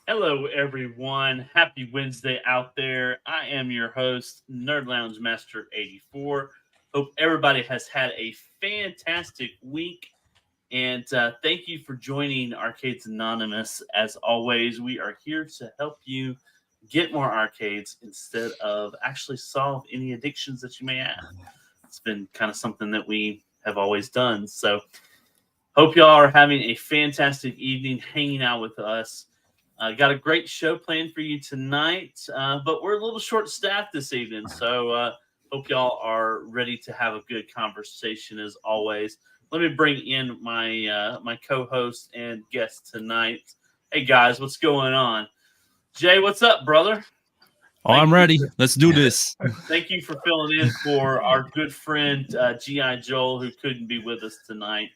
Hello, everyone. Happy Wednesday out there. I am your host, Nerd Lounge Master 84. Hope everybody has had a fantastic week. And thank you for joining Arcades Anonymous. As always, we are here to help you get more arcades instead of actually solve any addictions that you may have. It's been kind of something that we have always done. So, hope y'all are having a fantastic evening hanging out with us. Got a great show planned for you tonight, but we're a little short staffed this evening. So hope y'all are ready to have a good conversation as always. Let me bring in my co-host and guest tonight. Hey guys, what's going on? Jay, what's up, brother? Oh, I'm ready. Let's do this. Thank you for filling in for our good friend GI Joel, who couldn't be with us tonight.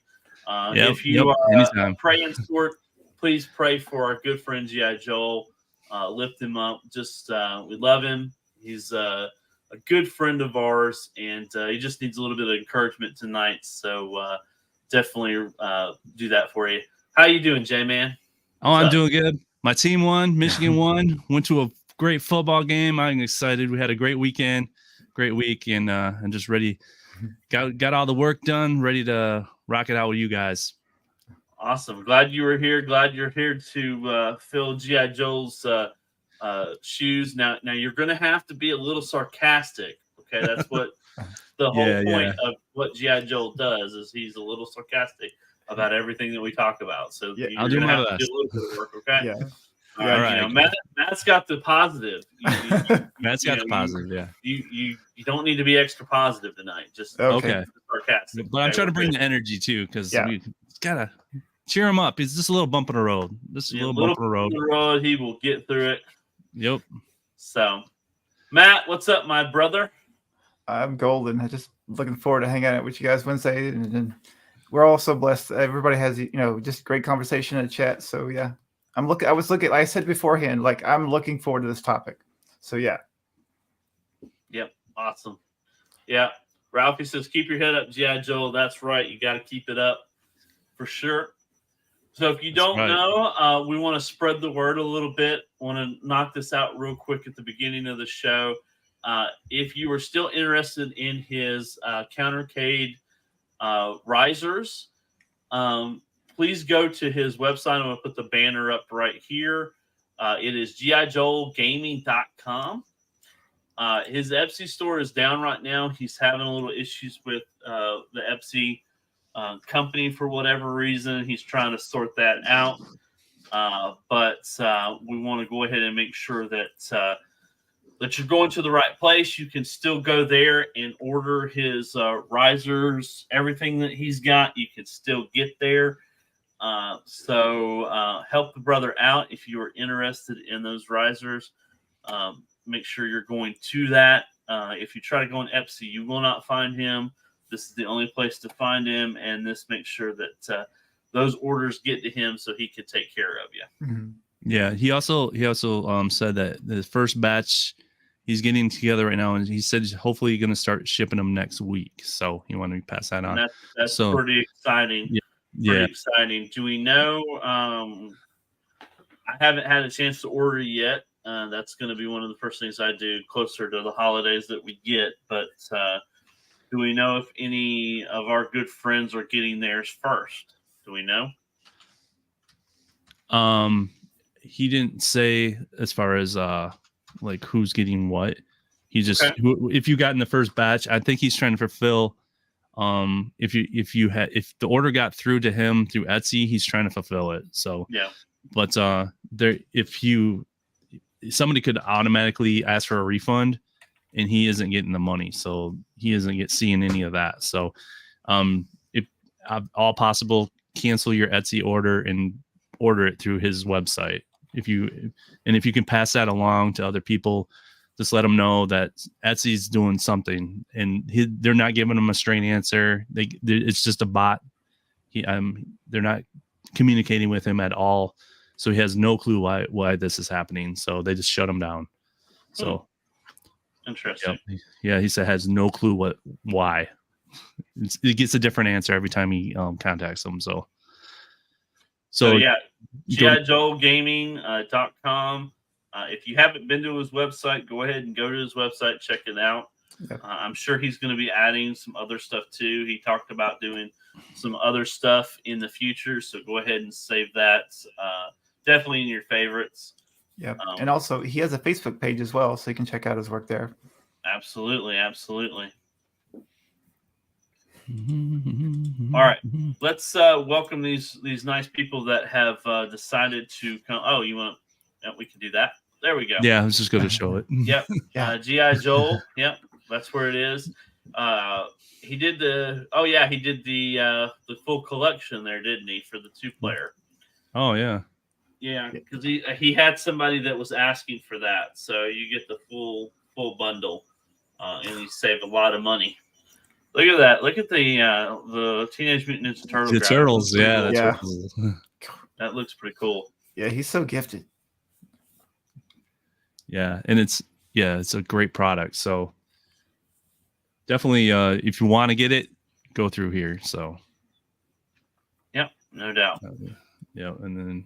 If you are anytime. a praying sort, please pray for our good friend GI Joel. Lift him up. Just we love him. He's a good friend of ours, and he just needs a little bit of encouragement tonight. So definitely do that for you. How you doing, Jay man? Oh, I'm doing good. My team won. Michigan won. Went to a great football game. I'm excited. We had a great weekend, great week, and I'm just ready. Got all the work done. Ready to rock it out with you guys. Awesome. Glad you were here. Glad you're here to fill GI Joel's shoes. Now you're going to have to be a little sarcastic. Okay, that's what the whole point of what GI Joel does is he's a little sarcastic about everything that we talk about. So you're going to have to do a little bit of work. Okay. Yeah. All right. You know, Matt's got the positive. Matt's got the positive. Yeah. You don't need to be extra positive tonight. Just okay. Sarcastic. But I'm trying to bring the energy too, because we gotta cheer him up. It's just a little bump in the road. Just a little bump in the road. He will get through it. Yep. So, Matt, what's up, my brother? I'm golden. I'm just looking forward to hanging out with you guys Wednesday, and we're all so blessed. Everybody has just great conversation and chat. So yeah, I was looking. Like I said beforehand, like I'm looking forward to this topic. So yeah. Yep. Awesome. Yeah. Ralphie says, keep your head up, G.I. Joel. That's right. You got to keep it up for sure. So if you don't know, we want to spread the word a little bit. Want to knock this out real quick at the beginning of the show. If you are still interested in his countercade risers, please go to his website. I'm going to put the banner up right here. It is gijoelgaming.com. His Etsy store is down right now. He's having a little issues with the Etsy company for whatever reason. He's trying to sort that out. But we want to go ahead and make sure that that you're going to the right place. You can still go there and order his risers, everything that he's got. You can still get there. So help the brother out if you are interested in those risers. Make sure you're going to that. If you try to go on Etsy, you will not find him. This is the only place to find him, and this makes sure that those orders get to him so he can take care of you. Mm-hmm. Yeah, he also said that the first batch he's getting together right now, and he said hopefully he's going to start shipping them next week. So he wanted to pass that on. That's pretty exciting. Yeah. Pretty exciting. Do we know? I haven't had a chance to order yet. That's going to be one of the first things I do closer to the holidays that we get. But do we know if any of our good friends are getting theirs first? Do we know? He didn't say as far as like who's getting what. He just if you got in the first batch, I think he's trying to fulfill. If the order got through to him through Etsy, he's trying to fulfill it. So yeah. But somebody could automatically ask for a refund, and he isn't getting the money, so he isn't seeing any of that. So, if all possible, cancel your Etsy order and order it through his website. If you can pass that along to other people, just let them know that Etsy's doing something, and they're not giving them a straight answer. It's just a bot. They're not communicating with him at all, so he has no clue why this is happening. So they just shut him down. So interesting. Yeah, he said has no clue why. It gets a different answer every time he contacts them. So So yeah, go- GIJoelGaming.com. If you haven't been to his website, go ahead and go to his website, check it out. Yep. I'm sure he's going to be adding some other stuff too. He talked about doing some other stuff in the future, so go ahead and save that. Definitely in your favorites. Yep. And also, he has a Facebook page as well, so you can check out his work there. Absolutely. All right, let's welcome these nice people that have decided to come. Oh, you want? Yeah, we can do that. There we go. Yeah, I was just going to show it. Yep. Yeah. G.I. Joel. Yep. That's where it is. He did the full collection there, didn't he, for the 2-player? Oh yeah. Yeah, because he had somebody that was asking for that, so you get the full bundle, and you save a lot of money. Look at that! Look at the Teenage Mutant Ninja Turtles. The turtles, yeah, cool. that's Yeah. cool. That looks pretty cool. Yeah, he's so gifted. Yeah, and it's a great product. So definitely, if you want to get it, go through here. So Yep, no doubt. Yeah, and then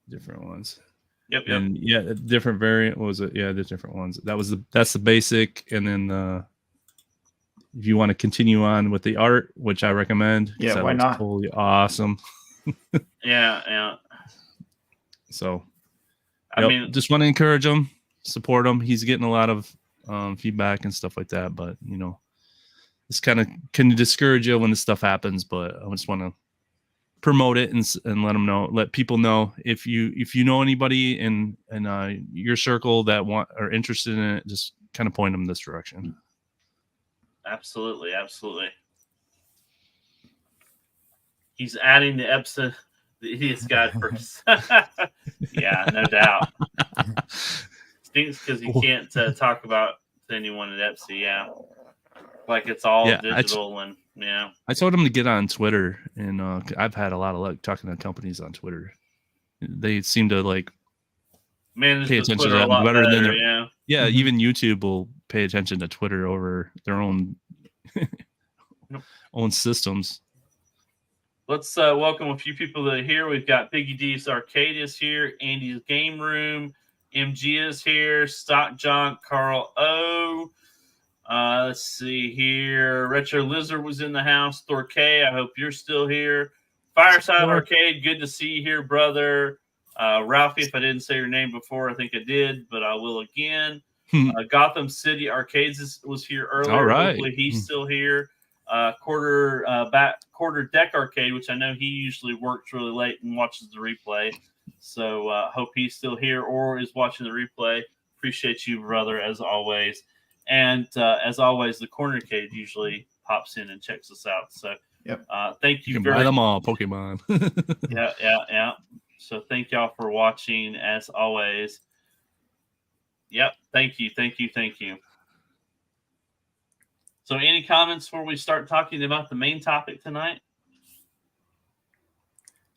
different ones. Yep. And yeah, a different variant. What was it? Yeah, the different ones. That's the basic, and then if you want to continue on with the art, which I recommend, Yeah, that why looks not? Totally awesome. Yeah. So I mean, just want to encourage him, support him. He's getting a lot of feedback and stuff like that, but this kind of can discourage you when this stuff happens. But I just want to promote it and let people know if you know anybody in your circle that are interested in it, just kind of point them this direction. Absolutely. He's adding the episode. The Idiot's Guide first. Yeah, no doubt. Stinks because he can't talk about to anyone at Epsi. Yeah, like it's all digital and yeah. I told him to get on Twitter, and I've had a lot of luck talking to companies on Twitter. They seem to manage pay attention Twitter to a lot better than yeah. Yeah, even YouTube will pay attention to Twitter over their own own systems. Let's welcome a few people that are here. We've got Biggie D's Arcade is here, Andy's Game Room, MG is here, Stock John, Carl O. Let's see here. Retro Lizard was in the house. Thor K, I hope you're still here. Fireside Arcade, good to see you here, brother. Ralphie, if I didn't say your name before, I think I did, but I will again. Gotham City Arcades was here earlier. All right. Hopefully he's still here. Quarter Deck Arcade, which I know he usually works really late and watches the replay. So hope he's still here or is watching the replay. Appreciate you, brother, as always. And as always, the Corner Cage usually pops in and checks us out. So yep. Thank you can very buy them all, Pokemon. Yeah. So thank y'all for watching as always. Yep. Thank you. So any comments before we start talking about the main topic tonight?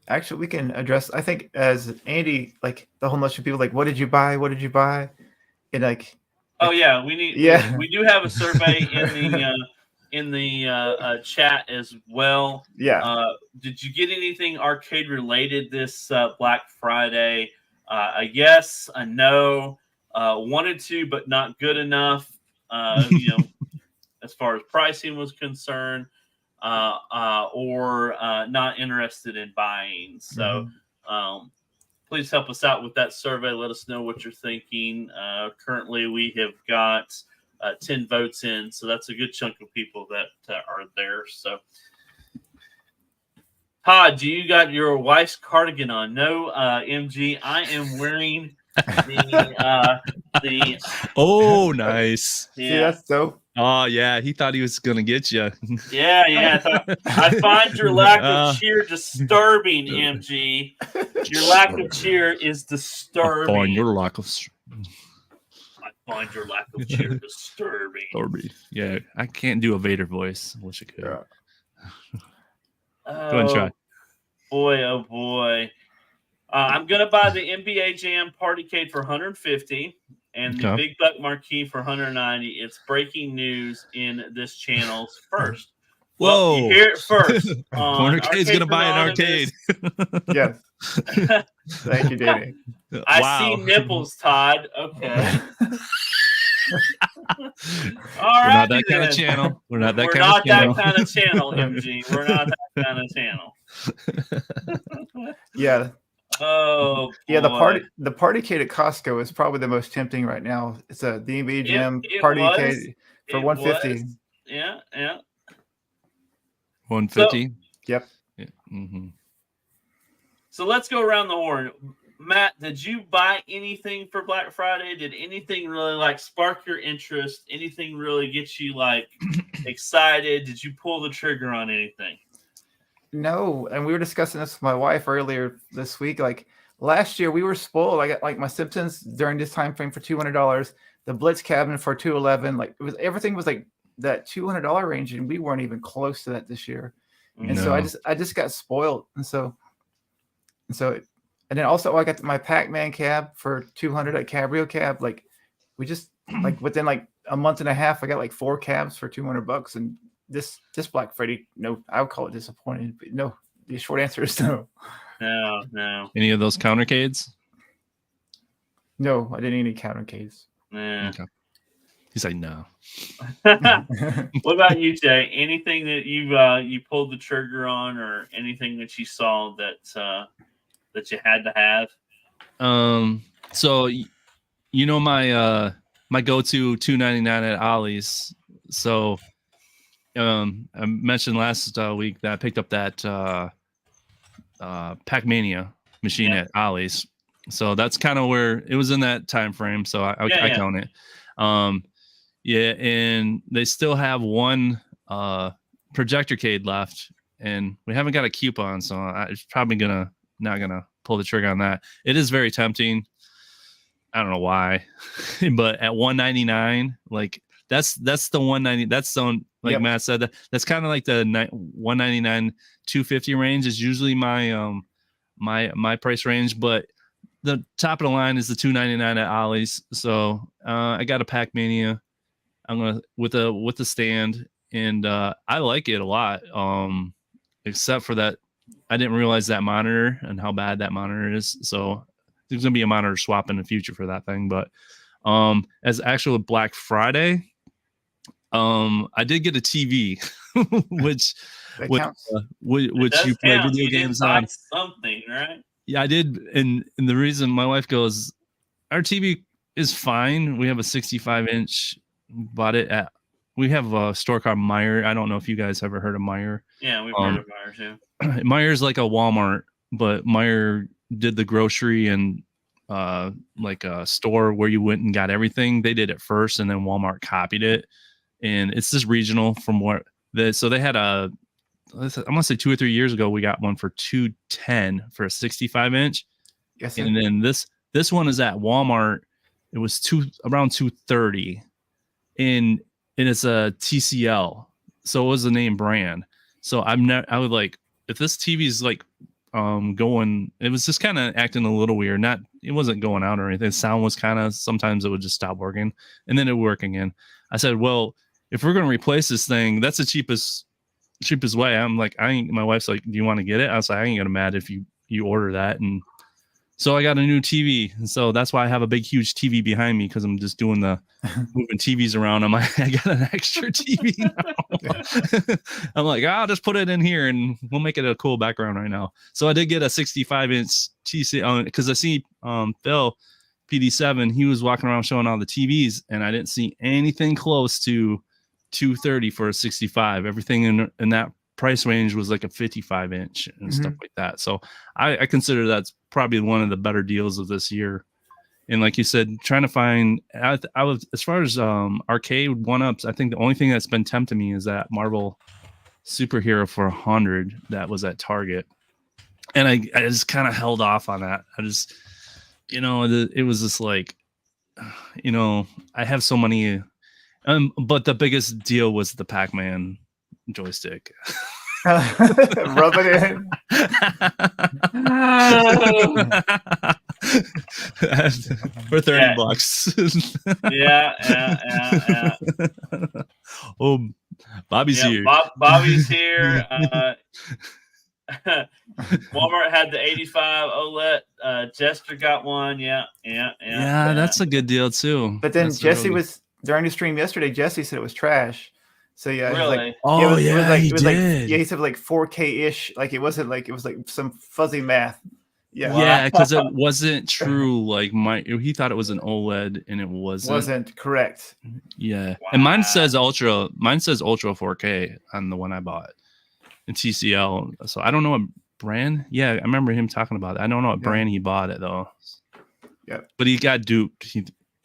Actually, we can address, I think, as Andy, like the whole bunch of people, like, what did you buy? And oh yeah, we do have a survey in the chat as well. Yeah. Did you get anything arcade related this Black Friday? A yes, a no, wanted to but not good enough. As far as pricing was concerned, or not interested in buying. So please help us out with that survey. Let us know what you're thinking. Currently, we have got 10 votes in, so that's a good chunk of people that are there. So, Todd, you got your wife's cardigan on? No, MG, I am wearing the Oh, nice. Yeah. See, that's dope. Oh yeah, he thought he was gonna get you. Yeah. I find your lack of cheer disturbing, MG. Your lack of cheer is disturbing. I find your lack of cheer disturbing. Yeah, I can't do a Vader voice. I wish I could. Yeah. Go ahead and try. Oh boy. I'm gonna buy the NBA Jam Partycade for $150 and the Big Buck Marquee for $190. It's breaking news in this channel's first Well, Whoa! you hear it first. on Cornercade's gonna buy an arcade. Yes. Thank you, Danny. I Wow. see nipples, Todd. Okay. All We're not right. that kind of channel. We're not that We're kind not of channel. that kind of channel, MG. We're not that kind of channel. Yeah. Oh, Yeah, boy. the party cade at Costco is probably the most tempting right now. It's a D&B Jam It party was. cade for It $150. was. Yeah, yeah. 150. Yep. Yeah. Mm-hmm. So let's go around the horn. Matt, did you buy anything for Black Friday? Did anything really like spark your interest? Anything really get you like excited? Did you pull the trigger on anything? No, and we were discussing this with my wife earlier this week. Like last year, we were spoiled. I got like my Simpsons during this time frame for $200, the Blitz cabinet for $211. Like it was everything was like that $200 range, and we weren't even close to that this year. And so I just got spoiled, and then also I got my Pac-Man cab for $200 at Cabrio Cab. Like we just like within like a month and a half, I got like 4 cabs for $200, and this Black Friday, no, I would call it disappointing. But no, the short answer is no. No. Any of those countercades? No, I didn't need any countercades. Yeah. Okay. He's like, no. What about you, Jay? Anything that you pulled the trigger on, or anything that you saw that you had to have? So you know my my go-to $2.99 at Ollie's. So I mentioned last week that I picked up that Pac-Mania machine at Ollie's. So that's kind of where it was in that time frame. So I count it. Yeah, and they still have one projectorcade left, and we haven't got a coupon, so I'm probably not gonna pull the trigger on that. It is very tempting. I don't know why, but at $199, like that's the $190. That's the like Matt said. That's kind of like the $199 $250 range is usually my my price range, but the top of the line is the $2.99 at Ollie's. So I got a Pac-Mania. I'm gonna with the stand, and I like it a lot. Except for that, I didn't realize that monitor and how bad that monitor is. So there's gonna be a monitor swap in the future for that thing. But as actual Black Friday, I did get a TV, which you play video games on. Something, right? Yeah, I did, and the reason my wife goes, our TV is fine. We have a 65-inch. Bought it at. We have a store called Meijer. I don't know if you guys ever heard of Meijer. Yeah, we've heard of Meijer too. Meier's like a Walmart, but Meijer did the grocery and like a store where you went and got everything. They did it first, and then Walmart copied it. And it's just regional from what so they had I want to say 2 or 3 years ago, we got one for $210 for a 65-inch. Yes, and then this one is at Walmart. It was around $230, and it's a TCL, so it was a name brand. So I would like, if this TV's like going, it was just kind of acting a little weird. It wasn't going out or anything. The sound was kind of, sometimes it would just stop working, and then it would work again. I said, well, if we're going to replace this thing, that's the cheapest way. I'm like, my wife's like, do you want to get it? I was like, I ain't gonna mad if you order that. And so I got a new TV, and so that's why I have a big, huge TV behind me, because I'm just doing the moving TVs around. I'm like, I got an extra TV now. I'm like, I'll just put it in here, and we'll make it a cool background right now. So I did get a 65-inch TC because I see Phil PD7. He was walking around showing all the TVs, and I didn't see anything close to $230 for a 65. Everything in that price range was like a 55-inch and stuff like that. So I consider that's probably one of the better deals of this year. And like you said, trying to find, I was, as far as arcade one-ups, I think the only thing that's been tempting me is that Marvel Superhero for $100 that was at Target. And I just kind of held off on that. I just, it was just like, I have so many, but the biggest deal was the Pac-Man joystick. Rub it in. For $30. Yeah. Bobby's Yeah, here. Bobby's here. Walmart had the 85 OLED. Jester got one. Yeah. That's a good deal too. But then That's a real Jesse good- was during the stream yesterday. Jesse said it was trash. So yeah, he's like, Really? Oh, it was like he it was did. like he said like 4K ish. Like it was like some fuzzy math. Yeah, Yeah, because it wasn't true. Like he thought it was an OLED, and it wasn't correct. Yeah, Wow. and mine says Ultra. Mine says Ultra 4K on the one I bought in TCL. So I don't know what brand. Yeah, I remember him talking about it. I don't know what brand he bought it though. Yep. But he got duped.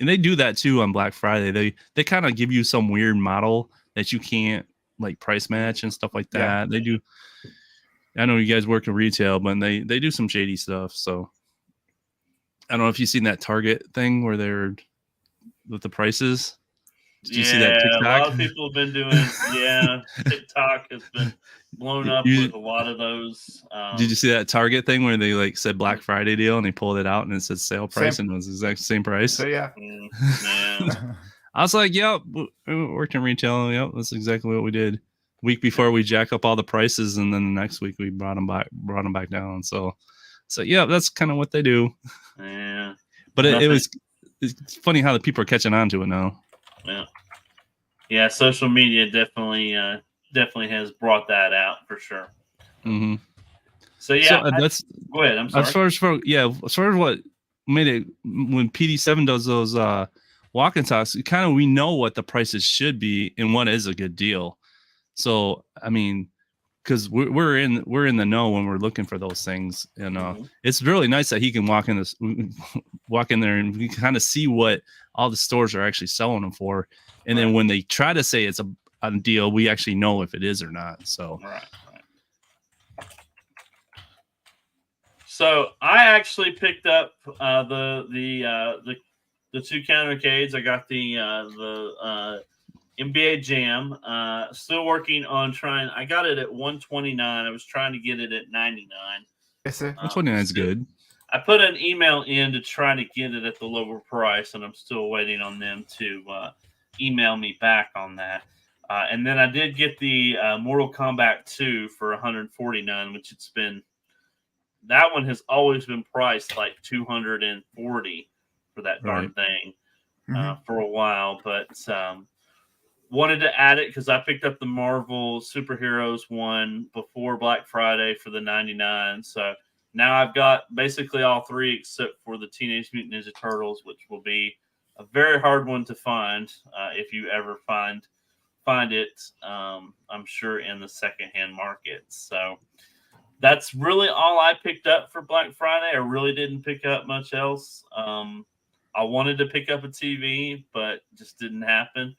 And they do that too on Black Friday. They kind of give you some weird model that you can't like price match and stuff like that. Yeah. They do. I know you guys work in retail, but they do some shady stuff. So I don't know if you've seen that Target thing where they're with the prices. Did you see that TikTok? A lot of people have been doing. Yeah, TikTok has been blown up with a lot of those. Did you see that Target thing where they like said Black Friday deal and they pulled it out and it said sale price and it was the exact same price? So yeah. Yeah. I was like, yep, we worked in retail. Yep, that's exactly what we did. Week before we jack up all the prices, and then the next week we brought them back down. So yeah, that's kind of what they do. Yeah. But it's funny how the people are catching on to it now. Yeah. Social media definitely has brought that out for sure. Mm-hmm. So yeah, that's go ahead. I'm sorry. As far as what made it when PD7 does those walk and talks, we know what the prices should be and what is a good deal. So I mean, because we're in the know when we're looking for those things, and it's really nice that he can walk in there and we can kind of see what all the stores are actually selling them for, and then when they try to say it's a deal, we actually know if it is or not. So right. So I actually picked up the two countercades. I got the NBA Jam. Still working on trying. I got it at 129. I was trying to get it at 99. Yes, sir. 129 is good. I put an email in to try to get it at the lower price, and I'm still waiting on them to email me back on that. And then I did get the Mortal Kombat 2 for 149, which that one has always been priced like 240 for that darn thing for a while, but wanted to add it because I picked up the Marvel Superheroes one before Black Friday for the 99. So now I've got basically all three except for the Teenage Mutant Ninja Turtles, which will be a very hard one to find if you ever find it. I'm sure in the secondhand market. So that's really all I picked up for Black Friday. I really didn't pick up much else. I wanted to pick up a TV, but just didn't happen.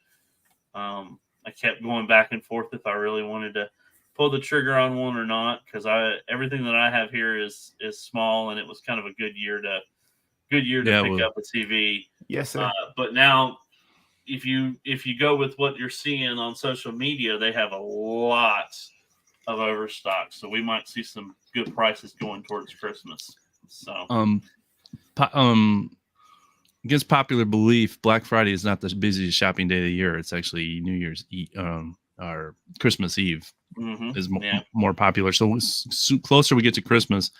I kept going back and forth if I really wanted to pull the trigger on one or not, because everything that I have here is small, and it was kind of a good year to pick up a TV. Yes, sir. But now, if you go with what you're seeing on social media, they have a lot of overstock, so we might see some good prices going towards Christmas. So against popular belief, Black Friday is not the busiest shopping day of the year. It's actually New Year's Eve, or Christmas Eve is more popular. So closer we get to Christmas,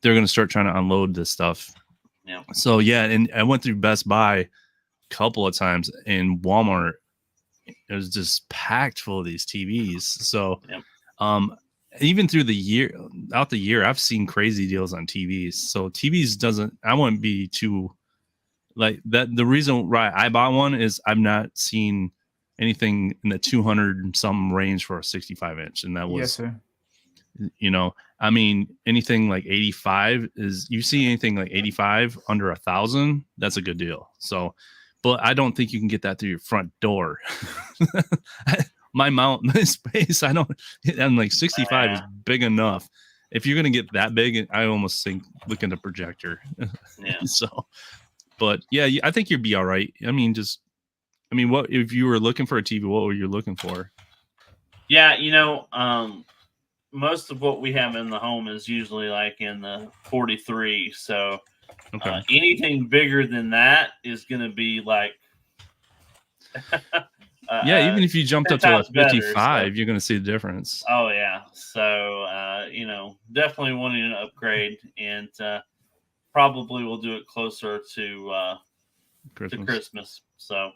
they're going to start trying to unload this stuff. Yeah. So and I went through Best Buy a couple of times, and Walmart, it was just packed full of these TVs. So even through the year, I've seen crazy deals on TVs. So TVs I wouldn't be too like that. The reason why I bought one is I've not seen anything in the 200 some range for a 65 inch. And that was, yes, sir. I mean, anything like 85 you see anything like 85 under 1,000, that's a good deal. So, but I don't think you can get that through your front door. My space, and like 65 is big enough. If you're going to get that big, I almost think look at a projector. Yeah. So, but yeah, I think you'd be all right. What if you were looking for a TV? What were you looking for? Yeah, most of what we have in the home is usually like in the 43. So anything bigger than that is going to be like Yeah, even if you jumped 10 up to a times better, 55, so. you're going to see the difference. Oh yeah, so definitely wanting an upgrade, and probably we'll do it closer to Christmas. So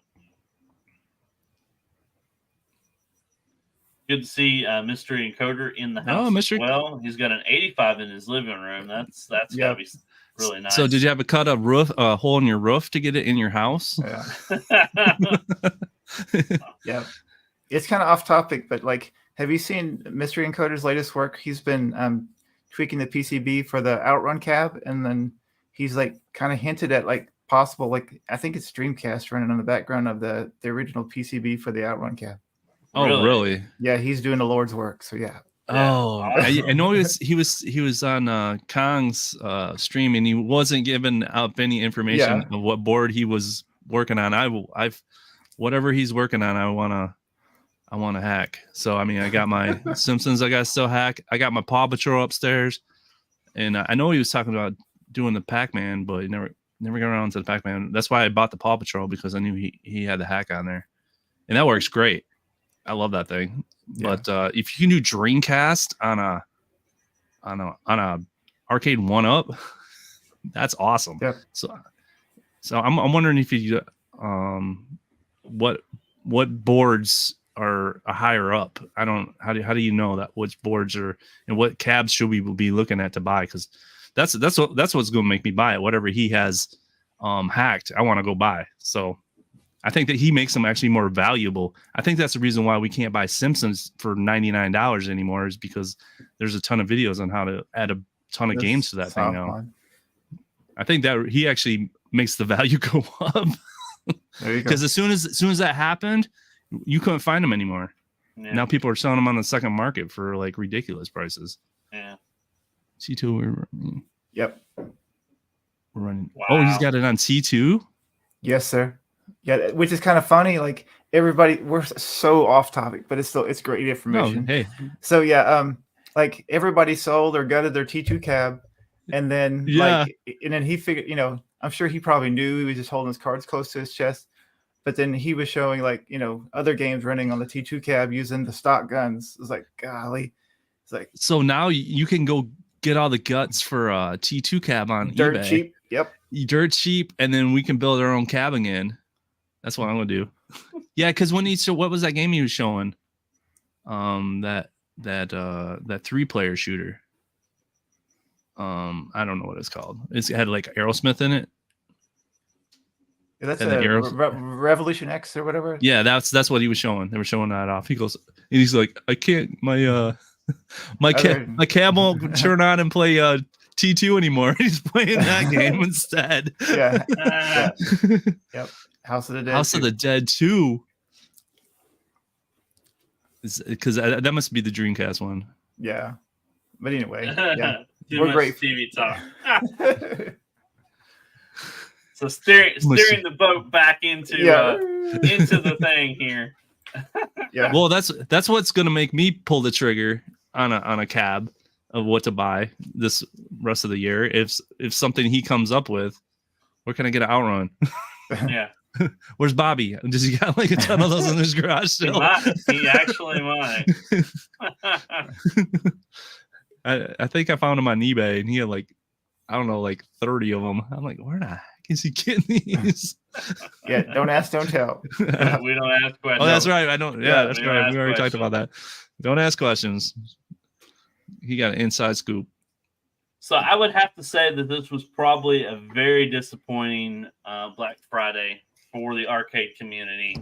good to see Mystery Encoder in the house as well. He's got an 85 in his living room. That's got to be really nice. So did you have to cut a hole in your roof to get it in your house? Yeah. Yeah. It's kind of off topic, but like, have you seen Mystery Encoder's latest work? He's been tweaking the PCB for the Outrun cab, and then he's like kind of hinted at like possible, like I think it's Dreamcast running on the background of the original PCB for the Outrun cab. Oh, really? Yeah, he's doing the Lord's work. So yeah. Oh, awesome. I know he was on Kong's stream, and he wasn't giving up any information of what board he was working on. I've whatever he's working on, I want to hack. So I mean, I got my Simpsons. I got to still hack. I got my Paw Patrol upstairs, and I know he was talking about doing the Pac-Man, but he never got around to the Pac-Man. That's why I bought the Paw Patrol, because I knew he had the hack on there, and that works great. I love that thing. Yeah. But if you can do Dreamcast on a arcade 1-up, that's awesome. Yeah. So I'm wondering if you what boards are higher up. How do you know that which boards are, and what cabs should we be looking at to buy? Because that's what's going to make me buy it. Whatever he has hacked, I want to go buy. So I think that he makes them actually more valuable. I think that's the reason why we can't buy Simpsons for $99 anymore, is because there's a ton of videos on how to add a ton of games to that thing now. I think that he actually makes the value go up. Because as soon as that happened, you couldn't find them anymore. Yeah. Now people are selling them on the second market for like ridiculous prices. Yeah. C2. Yep. We're running. Wow. Oh, he's got it on C2. Yes, sir. Yeah, which is kind of funny. Like we're so off topic, but it's great information. No, hey. So yeah, like everybody sold or gutted their T2 cab, and then he figured, I'm sure he probably knew he was just holding his cards close to his chest, but then he was showing like other games running on the T2 cab using the stock guns. It was like, golly, it's like, so now you can go get all the guts for T2 cab on dirt eBay. Cheap. Yep, dirt cheap, and then we can build our own cab again. That's what I'm gonna do. Yeah, because what was that game he was showing? That 3-player shooter. I don't know what it's called. It had like Aerosmith in it. Yeah, that's Revolution X or whatever. Yeah, that's what he was showing. They were showing that off. He goes, and he's like, I can't. My cab won't turn on and play T2 anymore. He's playing that game instead. Yeah. Yep. House of the Dead. House of the Dead 2. Because that must be the Dreamcast one. Yeah. But anyway, yeah. We're great TV talk. So steering the boat back into the thing here. Yeah. Well, that's what's gonna make me pull the trigger on a cab of what to buy this rest of the year. If something he comes up with, where can I get an Outrun? Yeah. Where's Bobby? Does he got like a ton of those in his garage still? He actually might. I think I found him on eBay, and he had like, I don't know, like 30 of them. I'm like, where the heck is he getting these? Yeah, don't ask, don't tell. We don't ask questions. Oh, that's right. I don't. Yeah, that's right. We already talked about that. Don't ask questions. He got an inside scoop. So I would have to say that this was probably a very disappointing Black Friday for the arcade community.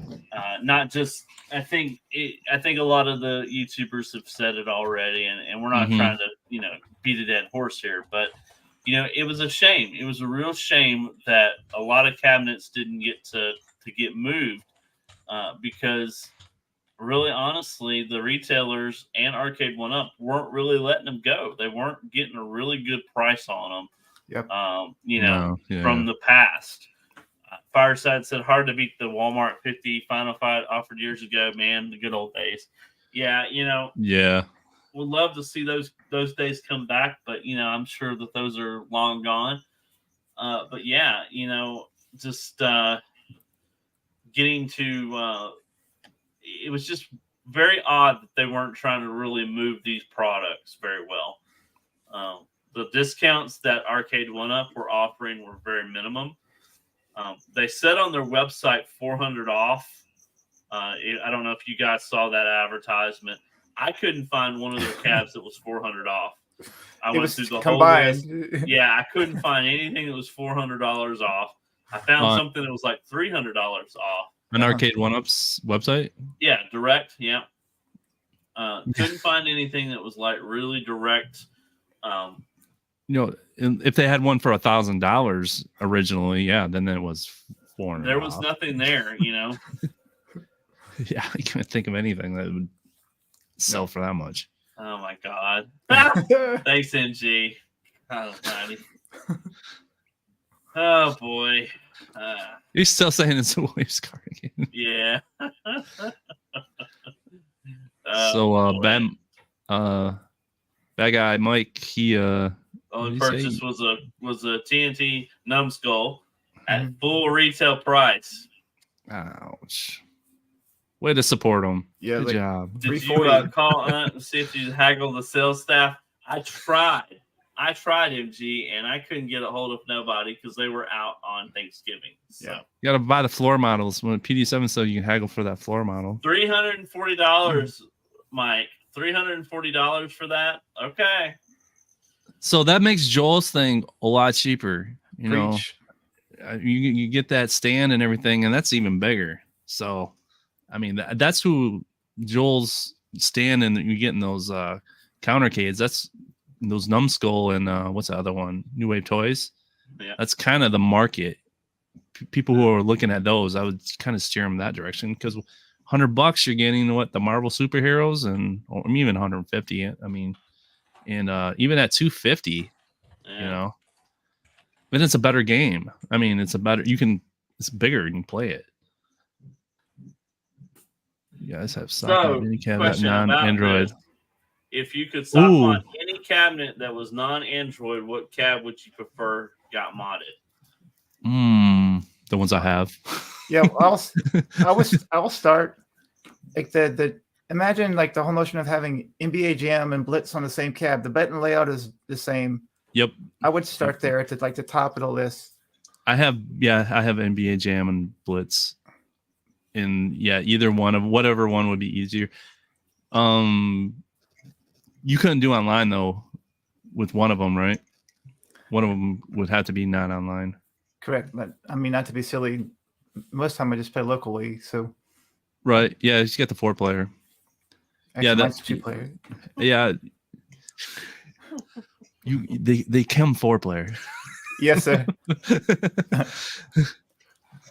Not just, I think a lot of the YouTubers have said it already, and we're not trying to beat a dead horse here, but it was a shame. It was a real shame that a lot of cabinets didn't get to get moved because really, honestly, the retailers and Arcade 1-Up weren't really letting them go. They weren't getting a really good price on them. Yep. From the past. Fireside said, hard to beat the Walmart 50 Final Fight offered years ago, man. The good old days. Yeah, Yeah. Would love to see those days come back, but I'm sure that those are long gone. But yeah, just getting to it was just very odd that they weren't trying to really move these products very well. The discounts that Arcade 1UP were offering were very minimum. They said on their website 400 off. I don't know if you guys saw that advertisement. I couldn't find one of their cabs that was 400 off. I went through the whole list. Yeah, I couldn't find anything that was $400 off. I found something that was like $300 off. An Arcade 1UP's website? Yeah, direct. Yeah. Couldn't find anything that was like really direct. If they had one for $1,000 originally, yeah, then it was 400. There was nothing there, Yeah, I can't think of anything that would sell for that much. Oh my God! Thanks, NG. Almighty. Oh boy. You're still saying it's a Waves cardigan. Yeah. Bad guy Mike, he only purchase was a TNT numbskull at full retail price. Ouch. Way to support him. Yeah, good job. Did you call Hunt and see if you haggle the sales staff? I tried, MG, and I couldn't get a hold of nobody because they were out on Thanksgiving. So. Yeah, you got to buy the floor models. When PD7 so you can haggle for that floor model. $340, Mike. $340 for that. Okay. So that makes Joel's thing a lot cheaper. You know, you get that stand and everything, and that's even bigger. So, I mean, that's who Joel's stand, and you're getting those countercades. That's those numbskull and what's the other one? New Wave Toys. Yeah. That's kind of the market. People who are looking at those, I would kind of steer them that direction because $100 you're getting the Marvel superheroes, and or even 150. I mean, and even at 250, but it's a better game. I mean, it's bigger. You can play it. You guys have any cabinet non-Android. If you could stop on any cabinet that was non-Android, what cab would you prefer got modded? The ones I have. Yeah, I'll start like the imagine like the whole notion of having NBA Jam and Blitz on the same cab. The button layout is the same. Yep. I would start there at the top of the list. I have NBA Jam and Blitz. And yeah, either one of whatever one would be easier. You couldn't do online though with one of them, right? One of them would have to be not online. Correct, but I mean, not to be silly, most of the time I just play locally, so. Right. Yeah, you get the 4-player. Actually, that's 2-player. Yeah. They come 4-player. Yes, sir.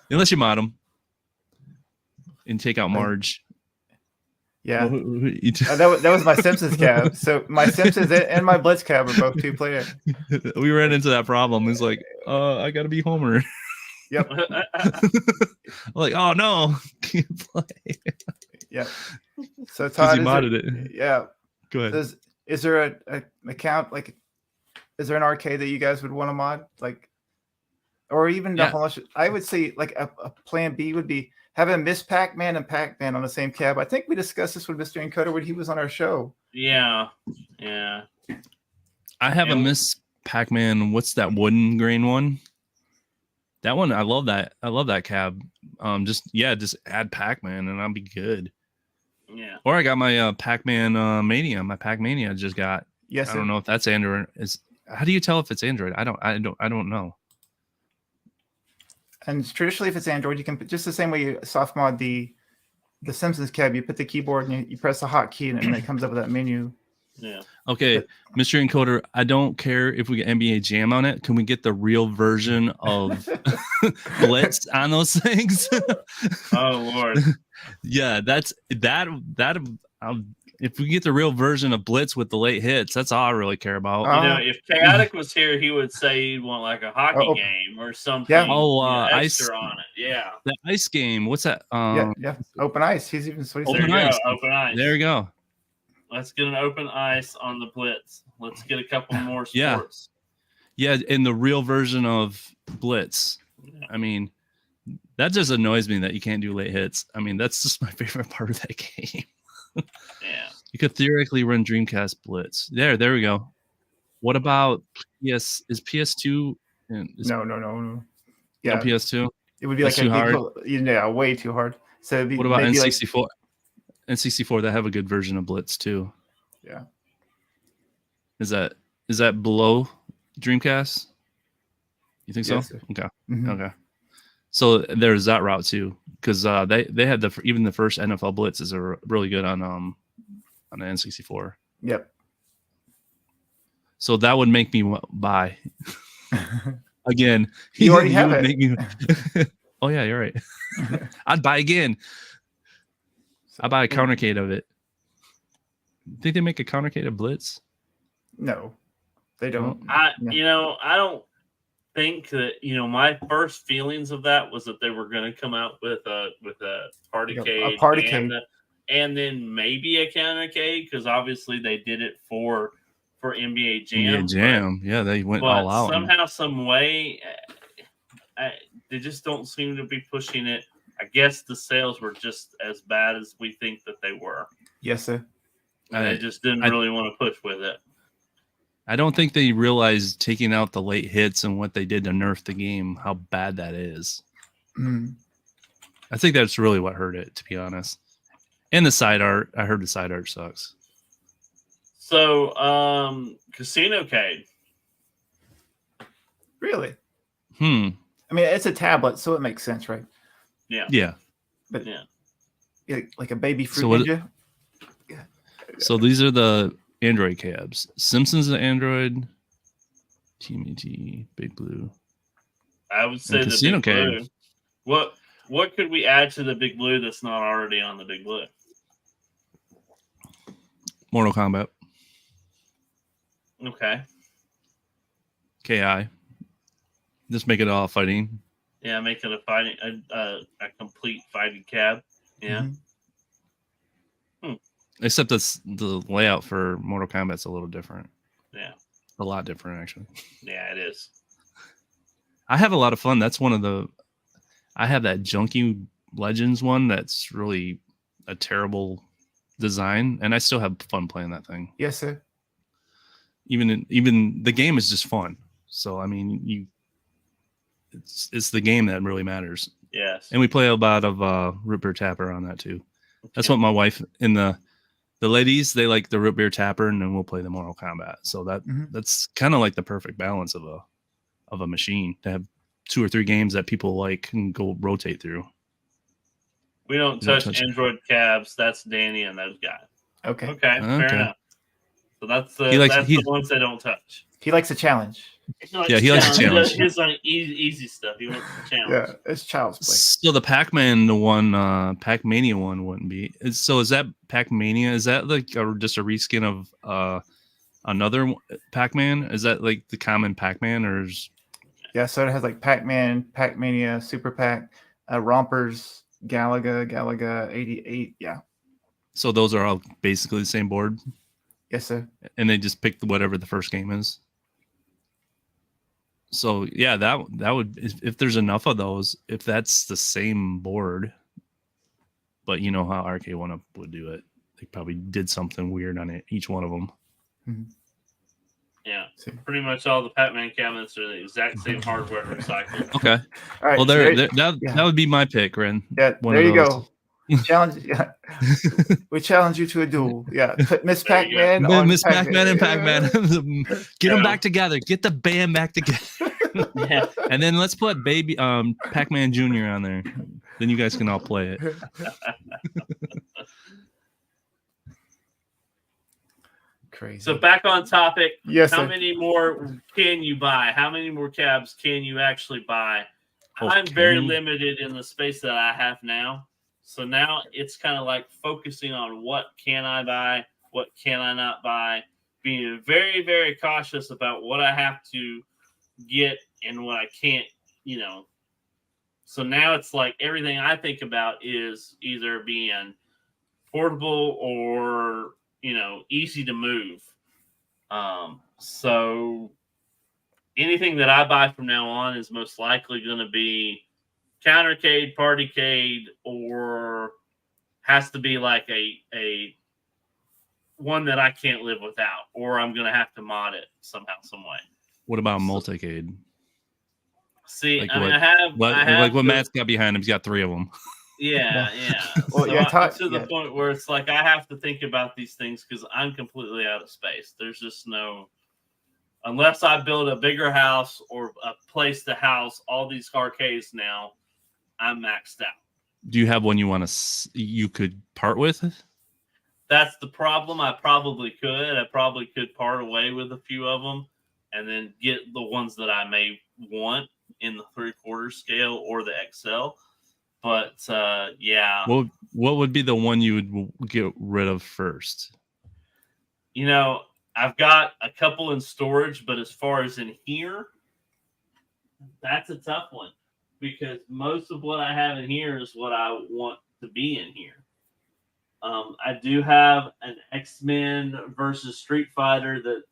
Unless you mod them and take out Marge. Yeah, that was my Simpsons cab. So my Simpsons and my Blitz cab are both 2-player. We ran into that problem. It's like, I gotta be Homer. Yep. Like, oh no, can't play. Yep. So Todd, modded it. Yeah. Go ahead. Is there an account like? Is there an arcade that you guys would want to mod like, or even I would say like a plan B would be having Miss Pac-Man and Pac-Man on the same cab. I think we discussed this with Mr. Encoder when he was on our show. Yeah. I have a Miss Pac-Man. What's that wooden grain one? That one, I love that. I love that cab. Just add Pac-Man and I'll be good. Yeah. Or I got my Pac-Man Mania. My Pac-Mania I just got. Yes. I don't know if that's Android. How do you tell if it's Android? I don't know. And traditionally, if it's Android, you can just the same way you soft mod the Simpsons cab. You put the keyboard and you press the hotkey, and it comes up with that menu. Yeah. Okay, Mr. Encoder, I don't care if we get NBA Jam on it. Can we get the real version of Blitz on those things? Oh Lord. Yeah, that's that. If we get the real version of Blitz with the late hits, that's all I really care about. If Chaotic was here, he would say he'd want like a hockey game or something. Yeah. Extra on it. Yeah. The ice game. What's that? Yeah. Open ice. He's even open ice. Open ice. There you go. Let's get an open ice on the Blitz. Let's get a couple more sports. Yeah, in the real version of Blitz. Yeah. I mean, That just annoys me that you can't do late hits. I mean, that's just my favorite part of that game. Yeah. You could theoretically run Dreamcast Blitz. There we go. What about PS? Is PS2? Is No. no Yeah, PS2? it would be That's like a too big, hard. yeah, way too hard. So it'd be What about maybe N64? N64 that have a good version of Blitz too. Yeah. Is that below Dreamcast? You think Yes, so? sir. Okay. Mhm. Okay. So there's that route too, because they had even the first NFL Blitzes are really good on the N64. Yep. So that would make me buy again. You already have would it. Make me, oh yeah, you're right. I'd buy again. I'd buy a countercade of it. Think they make a countercade of Blitz? No, they don't. I Yeah. I don't think that my first feelings of that was that they were going to come out with a partycade, partycade. and then maybe a countercade, because obviously they did it for NBA Jam. Yeah, Jam. Yeah, they went But all out. somehow, some way, they just don't seem to be pushing it. I guess the sales were just as bad as we think that they were. Yes, sir. And they just didn't really want to push with it. I don't think they realized taking out the late hits and what they did to nerf the game, how bad that is. Mm. I think that's really what hurt it, to be honest. And the side art. I heard the side art sucks. So, Casinocade. Really? I mean, it's a tablet, so it makes sense, right? Yeah. Yeah. But yeah, like a baby fruit ninja. So these are the Android cabs. Simpsons the Android. Team ET, Big Blue. I would say the Casino Big Blue. What could we add to the Big Blue that's not already on the Big Blue? Mortal Kombat. Okay. KI. Just make it all fighting. Yeah, make it a complete fighting cab. Yeah. Mm-hmm. Except the layout for Mortal Kombat's a little different. Yeah. A lot different, actually. Yeah, it is. I have a lot of fun. That's one of the. I have that Junkie Legends one that's really a terrible design, and I still have fun playing that thing. Yes, sir. Even the game is just fun. So I mean, it's the game that really matters. Yes. And we play a lot of Root Beer Tapper on that too. That's what my wife and the ladies, they like the Root Beer Tapper, and then we'll play the Mortal Kombat. So that's kind of like the perfect balance of a machine to have 2 or 3 games that people like and go rotate through. We don't touch Android cabs. That's Danny and those guys. Okay. Okay. Fair enough. So that's the ones they don't touch. He likes a challenge. He likes a challenge. He's on easy stuff. He wants the challenge. Yeah, it's child's play. So the Pac-Man, the one, Pac-Mania one wouldn't be. So is that Pac-Mania? Is that like just a reskin of another Pac-Man? Is that like the common Pac-Man, or is... Yeah, so it has like Pac-Man, Pac-Mania, Super Pac, Rompers, Galaga 88. Yeah. So those are all basically the same board? Yes, sir. And they just pick whatever the first game is. So yeah, that would, if there's enough of those, if that's the same board, but you know how RK1 would do it. They probably did something weird on it, each one of them. Mm-hmm. Yeah, pretty much all the Pac-Man cabinets are the exact same hardware recycled. Okay. All right. Well, that would be my pick, Ren. Yeah, there you go. Challenge. Yeah. We challenge you to a duel. Yeah, put Miss Pac-Man on Miss Pac-Man and Pac-Man. Get them back together. Get the band back together. Yeah. And then let's put baby Pac-Man Jr. on there. Then you guys can all play it. Crazy. So back on topic. Yes. How many more can you buy? How many more cabs can you actually buy? I'm very limited in the space that I have now. So now it's kind of like focusing on what can I buy, what can I not buy, being very, very cautious about what I have to get and what I can't, So now it's like everything I think about is either being portable or, easy to move. So anything that I buy from now on is most likely going to be countercade, partycade, or has to be like a one that I can't live without, or I'm gonna have to mod it somehow, some way. What about multicade? See, Like I mean, what? I have Like what the- Matt's got behind him? He's got 3 of them. Yeah. Well, So yeah, I'm to the point where it's like I have to think about these things because I'm completely out of space. There's just no, unless I build a bigger house or a place to house all these arcades now, I'm maxed out. Do you have one you want to you could part with? That's the problem. I probably could part away with a few of them and then get the ones that I may want in the 3/4 scale or the XL. But yeah. What would be the one you would get rid of first? You know, I've got a couple in storage, but as far as in here, that's a tough one because most of what I have in here is what I want to be in here. I do have an X-Men versus Street Fighter that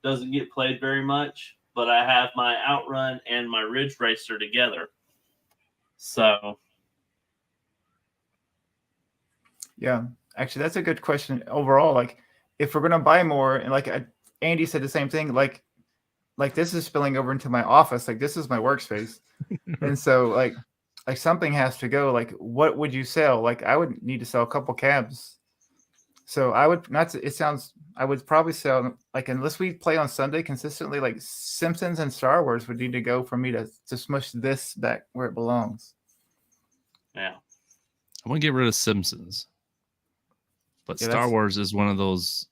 doesn't get played very much, but I have my Outrun and my Ridge Racer together. So, yeah, actually, that's a good question overall. Like, if we're gonna buy more, and like Andy said the same thing, like this is spilling over into my office. Like, this is my workspace, and so like something has to go. Like, what would you sell? Like, I would need to sell a couple cabs. So I would not. It sounds. I would probably sell like unless we play on Sunday consistently. Like Simpsons and Star Wars would need to go for me to smush this back where it belongs. yeah. I want to get rid of Simpsons, but Yeah, Star Wars is one of those.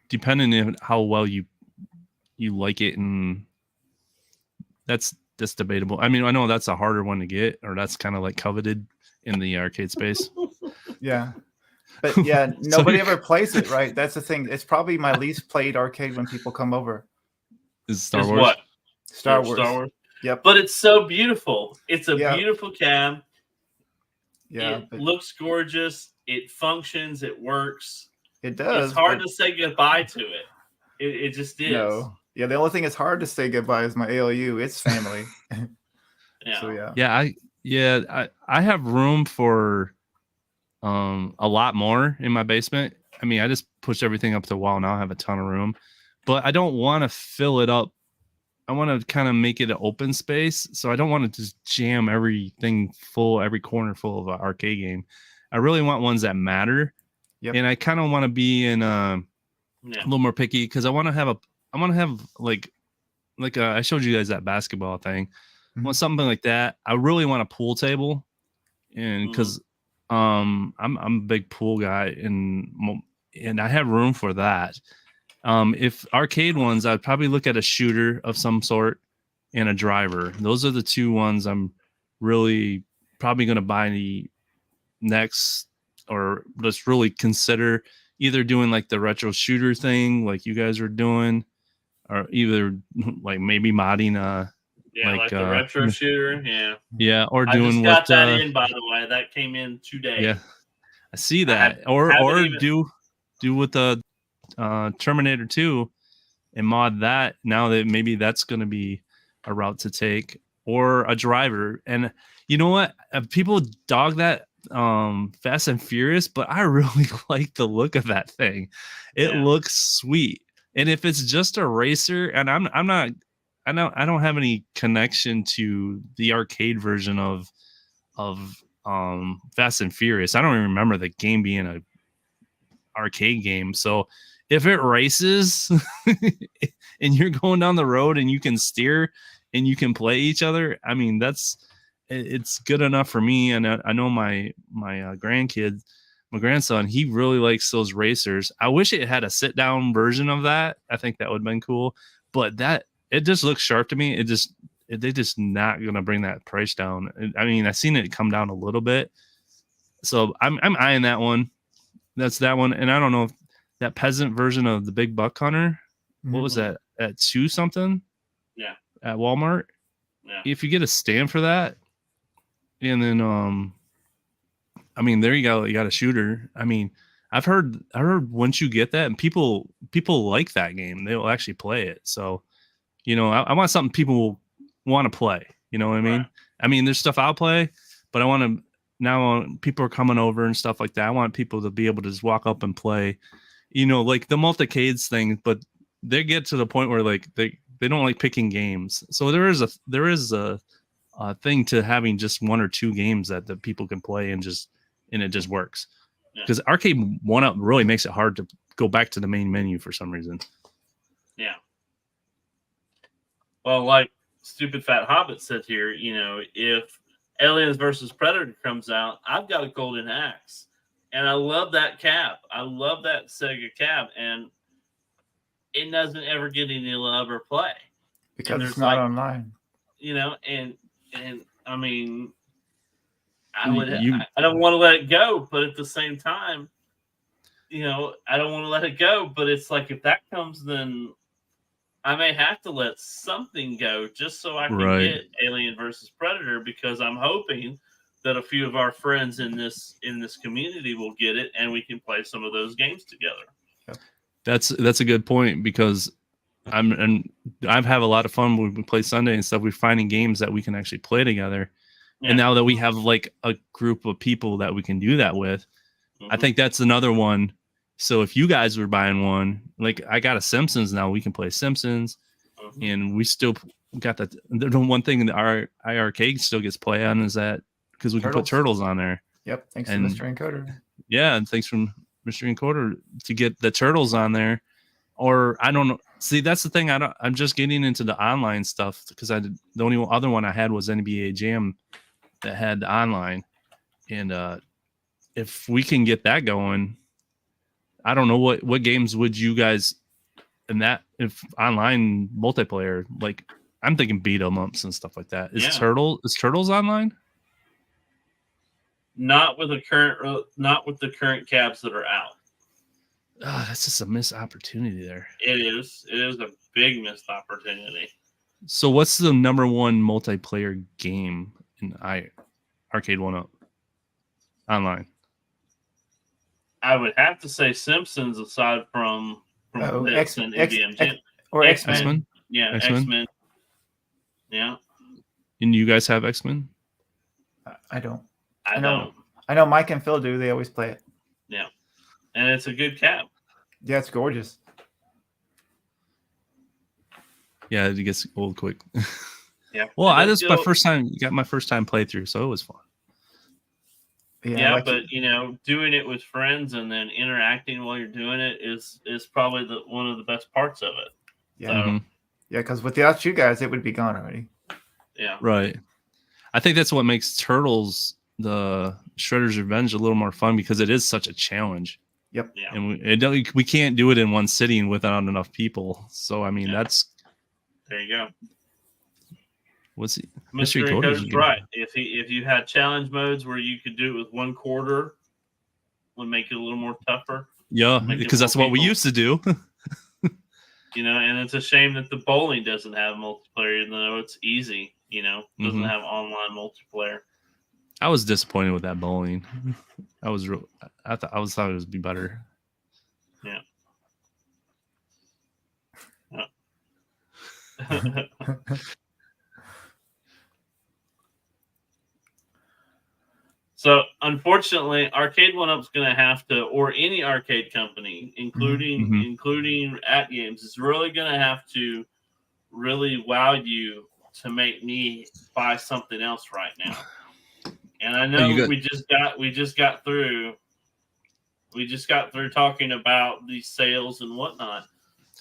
Depending on how well you like it, and that's debatable. I mean, I know that's a harder one to get, or that's kind of like coveted in the arcade space. Yeah. But yeah, nobody ever plays it, right? That's the thing. It's probably my least played arcade when people come over. Is Star Is Wars? what? Star Wars. Star Wars. Yep. But it's so beautiful. It's a Yeah. beautiful cab. Yeah, It but looks gorgeous. It functions. It works. it does. It's hard but to say goodbye to it. It just is. no. Yeah, the only thing it's hard to say goodbye is my ALU. It's family. Yeah. So yeah. I have room for a lot more in my basement. I mean, I just pushed everything up to the wall now. I have a ton of room, but I don't want to fill it up. I want to kind of make it an open space. So I don't want to just jam everything full, every corner full of an arcade game. I really want ones that matter. Yep. And I kind of want to be in a little more picky because I want to have like I showed you guys that basketball thing. I want something like that. I really want a pool table, and because I'm a big pool guy, and I have room for that. If arcade ones, I'd probably look at a shooter of some sort and a driver. Those are the 2 ones I'm really probably going to buy next, or just really consider either doing like the retro shooter thing like you guys are doing, or either like maybe modding like the retro shooter. Yeah, or I doing just got that in, by the way. That came in today. Yeah, I see that. Or do with the Terminator 2 and mod that. Now that maybe that's going to be a route to take, or a driver. And you know what? People dog that Fast and Furious, but I really like the look of that thing. It looks sweet. And if it's just a racer, and I don't have any connection to the arcade version of Fast and Furious. I don't even remember the game being a arcade game. So if it races and you're going down the road and you can steer and you can play each other, I mean, it's good enough for me. And I know my grandson, he really likes those racers. I wish it had a sit down version of that. I think that would have been cool, but it just looks sharp to me. They're just not going to bring that price down. I mean, I've seen it come down a little bit. So I'm eyeing that one. That's that one. And I don't know if that peasant version of the Big Buck Hunter, what was that at 2 something? Yeah. At Walmart. Yeah. If you get a stand for that, and then I mean, there you go. You got a shooter. I mean, I heard once you get that, and people like that game, they will actually play it. So, you know, I want something people will want to play. You know what I mean? Right. I mean, there's stuff I'll play, but I want to now people are coming over and stuff like that. I want people to be able to just walk up and play, like the multicades thing, but they get to the point where like they don't like picking games. So there is a thing to having just one or two games that the people can play and it just works. Because Arcade 1-Up really makes it hard to go back to the main menu for some reason. Yeah. Well, like Stupid Fat Hobbit said here, if Aliens versus Predator comes out, I've got a golden axe. And I love that cap. I love that Sega cap. And it doesn't ever get any love or play. Because it's not online. And I mean, I don't want to let it go, but at the same time, I don't want to let it go. But it's like if that comes, then I may have to let something go just so I can get Alien versus Predator, because I'm hoping that a few of our friends in this community will get it and we can play some of those games together. That's a good point, because I've had a lot of fun when we play Sunday and stuff. We're finding games that we can actually play together. Yeah. And now that we have like a group of people that we can do that with, I think that's another one. So if you guys were buying one, like I got a Simpsons now, we can play Simpsons, and we still got that. The one thing that our arcade still gets play on is that because we can put Turtles on there. Yep, thanks to Mr. Encoder. Yeah, and thanks from Mr. Encoder to get the Turtles on there. Or I don't know. See, that's the thing. I'm just getting into the online stuff because the only other one I had was NBA Jam that had the online, and if we can get that going. I don't know what games would you guys in that if online multiplayer, like I'm thinking beat 'em ups and stuff like that. Is Turtles online? Not with the current cabs that are out. Oh, that's just a missed opportunity there. It is a big missed opportunity. So what's the number one multiplayer game in Arcade 1-Up online? I would have to say Simpsons, aside from this and MGM or X-Men. Yeah, X-Men. Yeah. And you guys have X-Men? I don't. I don't. I know Mike and Phil do. They always play it. Yeah. And it's a good cap. Yeah, it's gorgeous. Yeah, it gets old quick. Yeah. Well, got my first time playthrough, so it was fun. Yeah, but doing it with friends and then interacting while you're doing it is probably one of the best parts of it. Yeah, so, yeah, because without you guys, it would be gone already. Yeah, right. I think that's what makes Turtles: The Shredder's Revenge a little more fun, because it is such a challenge. Yep. Yeah. And we can't do it in one sitting without enough people. So I mean, that's there you go. What's he? Mr. Encoder's right. If you had challenge modes where you could do it with one quarter, would make it a little more tougher. Yeah, because that's what we used to do. And it's a shame that the bowling doesn't have multiplayer, even though it's easy. Doesn't have online multiplayer. I was disappointed with that bowling. I thought it would be better. Yeah. So, unfortunately, Arcade 1-Up's going to have to, or any arcade company, including At Games, is really going to have to really wow you to make me buy something else right now. And I know we just got through talking about these sales and whatnot,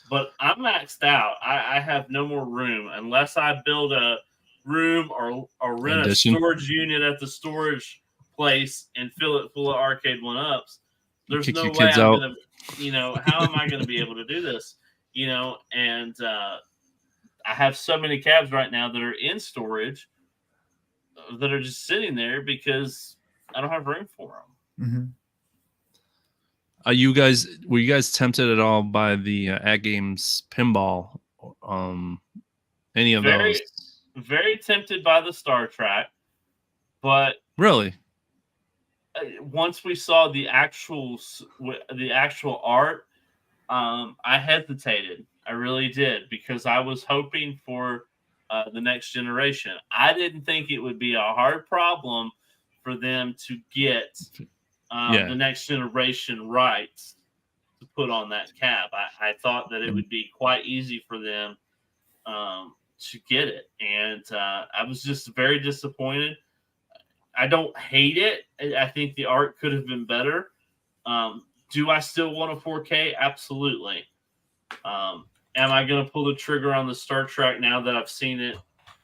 but I'm maxed out. I have no more room unless I build a room or rent a storage unit at the storage place and fill it full of Arcade 1-Ups. There's no way I'm gonna, how am I going to be able to do this? And I have so many cabs right now that are in storage that are just sitting there because I don't have room for them. Were you guys tempted at all by the At Games pinball? Any of those? Very tempted by the Star Trek, but really, once we saw the actual art, I hesitated. I really did, because I was hoping for the next generation. I didn't think it would be a hard problem for them to get the next generation rights to put on that cab. I thought that it would be quite easy for them to get it, and I was just very disappointed. I don't hate it. I think the art could have been better. Do I still want a 4K? Absolutely. Am I going to pull the trigger on the Star Trek now that I've seen it?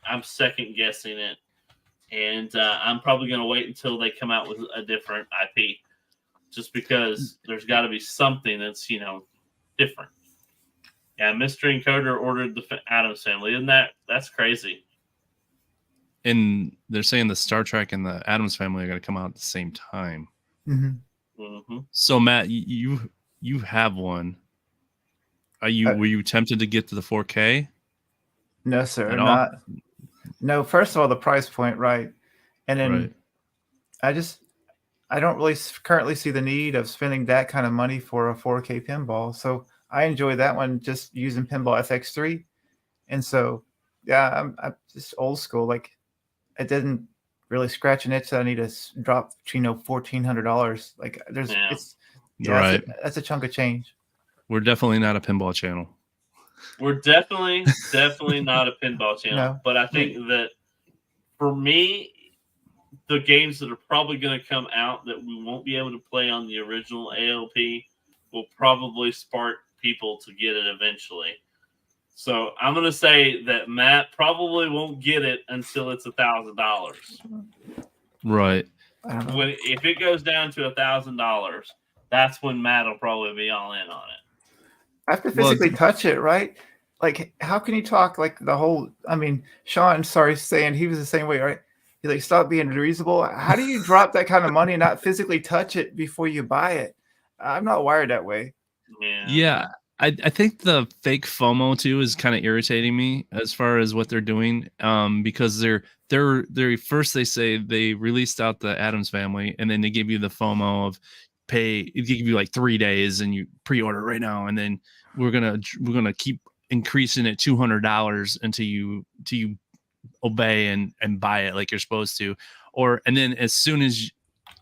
I'm second guessing it, and I'm probably going to wait until they come out with a different IP, just because there's got to be something that's different. Yeah, Mystery Encoder ordered the Addams Family. That's crazy? And they're saying the Star Trek and the Addams Family are going to come out at the same time. Mm-hmm. Mm-hmm. So Matt, you have one. Were you tempted to get to the 4K? No, sir, At all? not. No, first of all, the price point, right? And then Right. I don't really currently see the need of spending that kind of money for a 4K pinball. So I enjoy that one just using Pinball FX3. And so, yeah, I'm just old school. Like, it didn't really scratch an itch that I need to drop $1,400. Like, Right. That's a chunk of change. We're definitely not a pinball channel. We're definitely not a pinball channel. No. But I think that for me, the games that are probably going to come out that we won't be able to play on the original ALP will probably spark people to get it eventually. So I'm going to say that Matt probably won't get it until it's $1,000. Right. If it goes down to $1,000, that's when Matt will probably be all in on it. I have to physically touch it, right? Like, how can you talk like the whole? I mean, Sean, sorry, saying he was the same way, right? He's like, stop being reasonable. How do you drop that kind of money and not physically touch it before you buy it? I'm not wired that way. Yeah. I think the fake FOMO too is kind of irritating me as far as what they're doing. Because they're first they say they released out the Addams Family, and then they give you the FOMO of it give you like 3 days and you pre-order right now, and then we're gonna keep increasing it $200 until you obey and buy it like you're supposed to, and then as soon as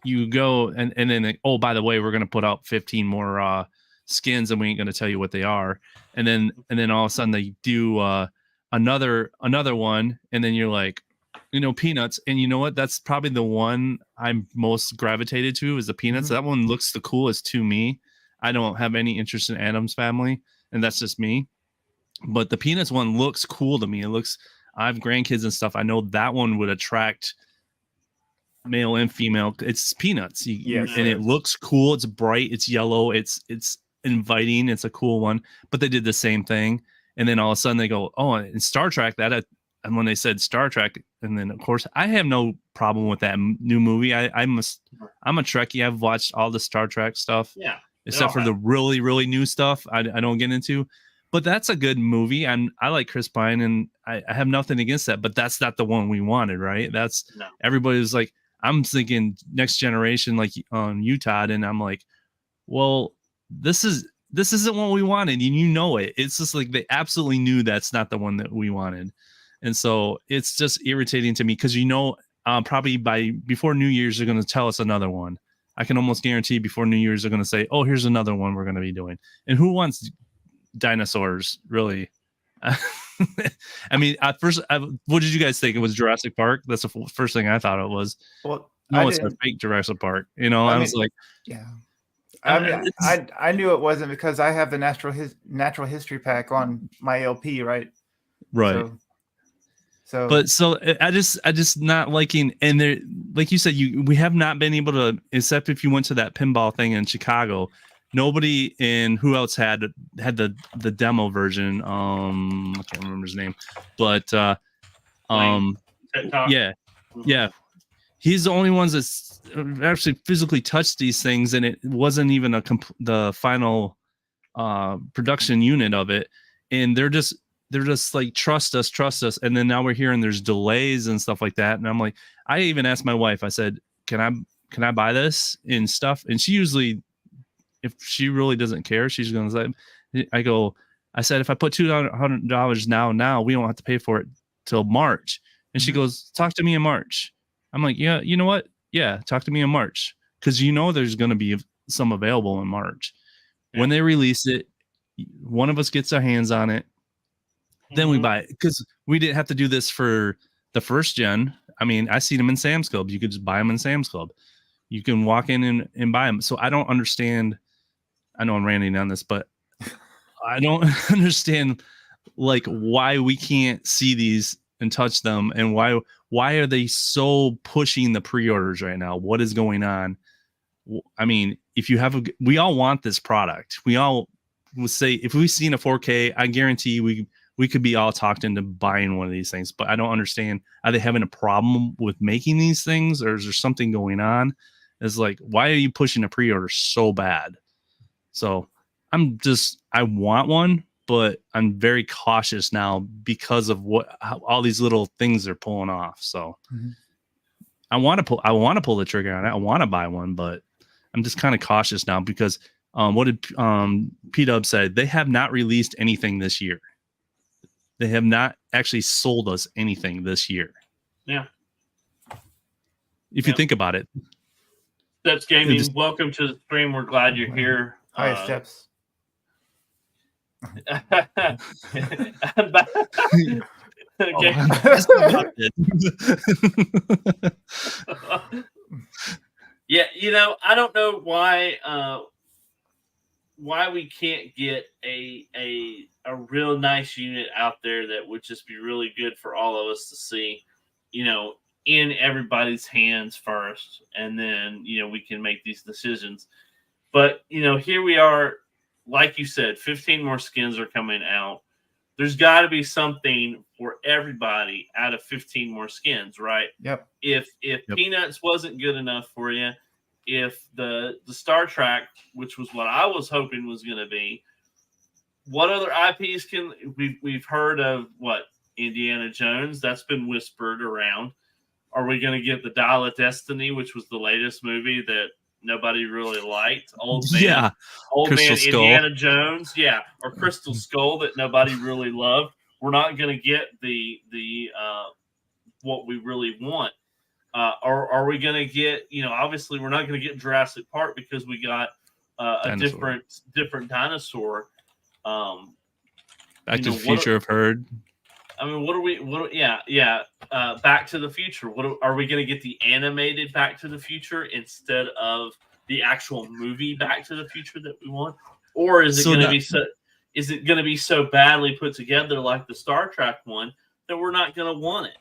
you go and then oh, by the way, we're gonna put out 15 more skins and we ain't gonna tell you what they are, and then all of a sudden they do another one, and then you're like, Peanuts. And you know what? That's probably the one I'm most gravitated to is the Peanuts. Mm-hmm. That one looks the coolest to me. I don't have any interest in Addams Family, and that's just me. But the Peanuts one looks cool to me. I have grandkids and stuff. I know that one would attract male and female. It's Peanuts. And it looks cool. It's bright. It's yellow. It's inviting. It's a cool one. But they did the same thing. And then all of a sudden they go, oh, and Star Trek, and when they said Star Trek, and then of course I have no problem with that new movie. I'm a Trekkie. I've watched all the Star Trek stuff, except for the really, really new stuff. I don't get into, but that's a good movie, and I like Chris Pine, and I have nothing against that. But that's not the one we wanted, right? Everybody was like, I'm thinking Next Generation, like on Utah, and I'm like, well, this isn't what we wanted, and it. It's just like they absolutely knew that's not the one that we wanted. And so it's just irritating to me because probably before New Year's they're going to tell us another one. I can almost guarantee before New Year's they're going to say, "Oh, here's another one we're going to be doing." And who wants dinosaurs, really? I mean, at first, what did you guys think? It was Jurassic Park. That's the first thing I thought it was. Well, no, it's a fake Jurassic Park. I was like, yeah. I mean, I knew it wasn't because I have the natural history pack on my LP, right? Right. So I just not liking, and there, like you said, we have not been able to, except if you went to that pinball thing in Chicago. Nobody in who else had the demo version. I can't remember his name, but yeah, he's the only ones that's actually physically touched these things, and it wasn't even the final production unit of it, and they're just like, trust us, and then now we're hearing there's delays and stuff like that, and I'm like, I even asked my wife, I said, can I buy this and stuff, and she usually, if she really doesn't care, she's gonna say, I said, if I put $200 now we don't have to pay for it till March. And she Mhm. goes, talk to me in March. I'm like, yeah, you know what? Yeah, talk to me in March. Because there's going to be some available in March. When they release it, one of us gets our hands on it. Then we Mhm. buy it. Because we didn't have to do this for the first gen. I mean, I see them in Sam's Club. You could just buy them in Sam's Club. You can walk in and buy them. So I don't understand. I know I'm ranting on this, but I don't understand like why we can't see these and touch them, and why are they so pushing the pre-orders right now? What is going on? I mean, if you have we all want this product. We all will say if we've seen a 4K, I guarantee we could be all talked into buying one of these things. But I don't understand. Are they having a problem with making these things, or is there something going on? It's like, why are you pushing a pre-order so bad? So I want one, but I'm very cautious now because of how all these little things they're pulling off. So Mhm. I want to pull the trigger on it. I want to buy one, but I'm just kind of cautious now because what did P-Dub said? They have not released anything this year. They have not actually sold us anything this year. Yeah. If you think about it. Steps Gaming, welcome to the stream. We're glad you're here. Hi, Steps. Okay. Yeah, I don't know why we can't get a real nice unit out there that would just be really good for all of us to see, in everybody's hands first, and then we can make these decisions. But here we are, like you said, 15 more skins are coming out. There's got to be something for everybody out of 15 more skins, right? Yep. If Peanuts wasn't good enough for you, if the Star Trek, which was what I was hoping was going to be, what other IPs can we've heard of? What, Indiana Jones? That's been whispered around. Are we going to get the Dial of Destiny, which was the latest movie that nobody really liked? Old man Crystal Indiana Jones, or Crystal Skull that nobody really loved. We're not going to get the what we really want. Or are we going to get? Obviously, we're not going to get Jurassic Park because we got a different dinosaur. Back to the Future, I've heard. I mean, Back to the Future. Are we going to get the animated Back to the Future instead of the actual movie Back to the Future that we want? Or is it going to be is it going to be so badly put together like the Star Trek one that we're not going to want it?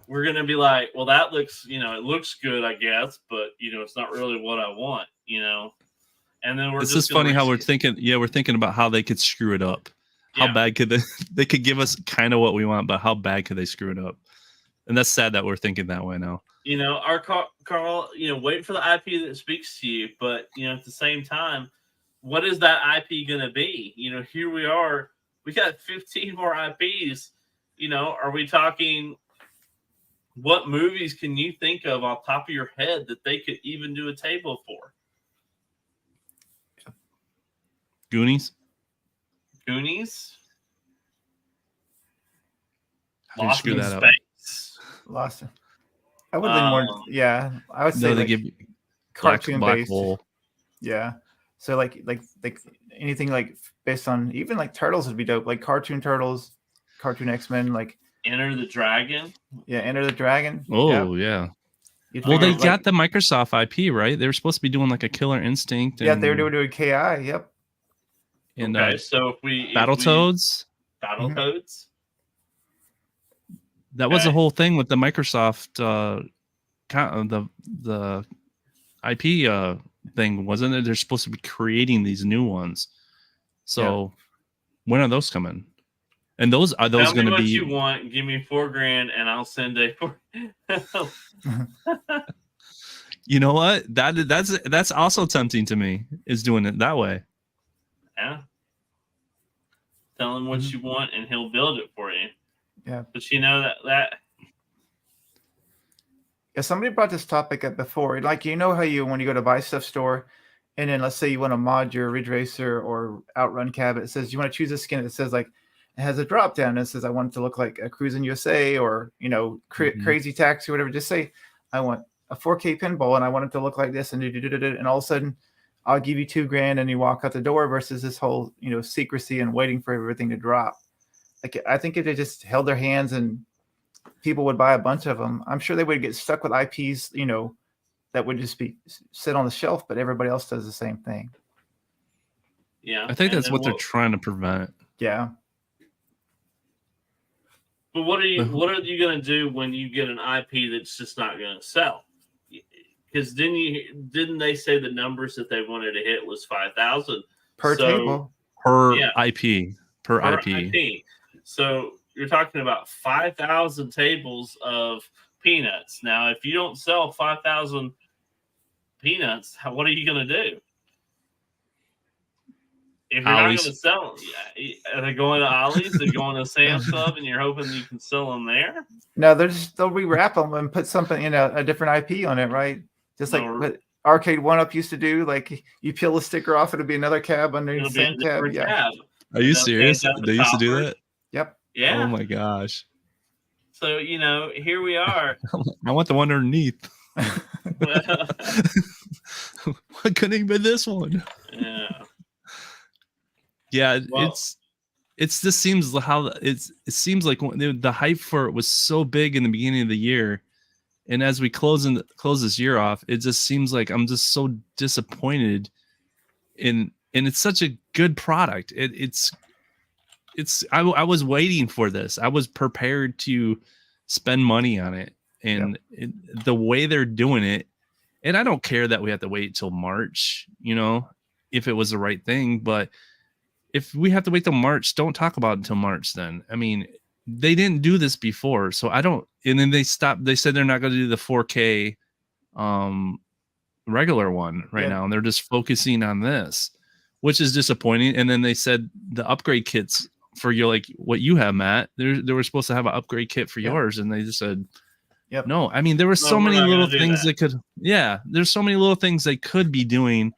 We're going to be like, well, that looks, it looks good, I guess, but it's not really what I want, And then It's just funny how we're thinking. Yeah, we're thinking about how they could screw it up. How bad could they could give us kind of what we want, but how bad could they screw it up? And that's sad that we're thinking that way now. Our Carl, wait for the IP that speaks to you, but at the same time, what is that IP going to be? Here we are, we got 15 more IPs. Are we talking? What movies can you think of off the top of your head that they could even do a table for? Goonies. Lost in Space. Lost. I would lean more. Yeah, I would say they give cartoon Black based. Hole. Yeah, so like anything like based on even like Turtles would be dope. Like cartoon Turtles, cartoon X-Men, like Enter the Dragon. Yeah, Enter the Dragon. Oh yeah. Well, they got the Microsoft IP, right? They were supposed to be doing like a Killer Instinct. Yeah, they were doing KI. Yep. And so if we Battletoads. Battletoads. That was the whole thing with the Microsoft the IP thing, wasn't it? They're supposed to be creating these new ones. So when are those coming? And those going to be? You want? Give me $4,000 and I'll send a. You know what? That's also tempting to me. Is doing it that way. Yeah. Tell him what you want and he'll build it for you. Yeah. But that. Yeah, somebody brought this topic up before. Like, how when you go to buy stuff store, and then let's say you want to mod your Ridge Racer or Outrun cab, it says you want to choose a skin. It says like It has a drop down that says I want it to look like a Cruising USA or Crazy Taxi or whatever. Just say I want a 4K pinball and I want it to look like this, and all of a sudden I'll give you $2,000 and you walk out the door, versus this whole secrecy and waiting for everything to drop. Like, I think if they just held their hands and people would buy a bunch of them, I'm sure they would get stuck with IPs, that would just be sit on the shelf, but everybody else does the same thing. Yeah, I think that's what they're trying to prevent. Yeah. But what are you going to do when you get an IP that's just not going to sell? Because didn't they say the numbers that they wanted to hit was 5,000 per table per IP per IP. So you're talking about 5,000 tables of peanuts. Now, if you don't sell 5,000 peanuts, what are you going to do? If you're Ollie's. not going to sell them, are they going to Ollie's? They're going to Sam's Club, and you're hoping you can sell them there? No, they'll rewrap them and put something a different IP on it, right? Just like what Arcade 1-Up used to do. Like, you peel the sticker off, it'll be another cab underneath the same cab. Yeah. Are you serious? They used to do that? Yep. Yeah. Oh my gosh. So, here we are. I want the one underneath. Why couldn't it be this one? Yeah. Yeah, well, it just seems it seems like the hype for it was so big in the beginning of the year, and as we close this year off, it just seems like I'm just so disappointed and it's such a good product. I was waiting for this. I was prepared to spend money on it, and the way they're doing it, and I don't care that we have to wait till March, if it was the right thing, but if we have to wait till March, don't talk about it until March then. I mean, they didn't do this before, so I don't. And then they stopped. They said they're not going to do the 4K regular one now, and they're just focusing on this, which is disappointing. And then they said the upgrade kits for like what you have, Matt. They were supposed to have an upgrade kit for yours, and they just said, no. I mean, there were so many little things they could. Yeah, there's so many little things they could be doing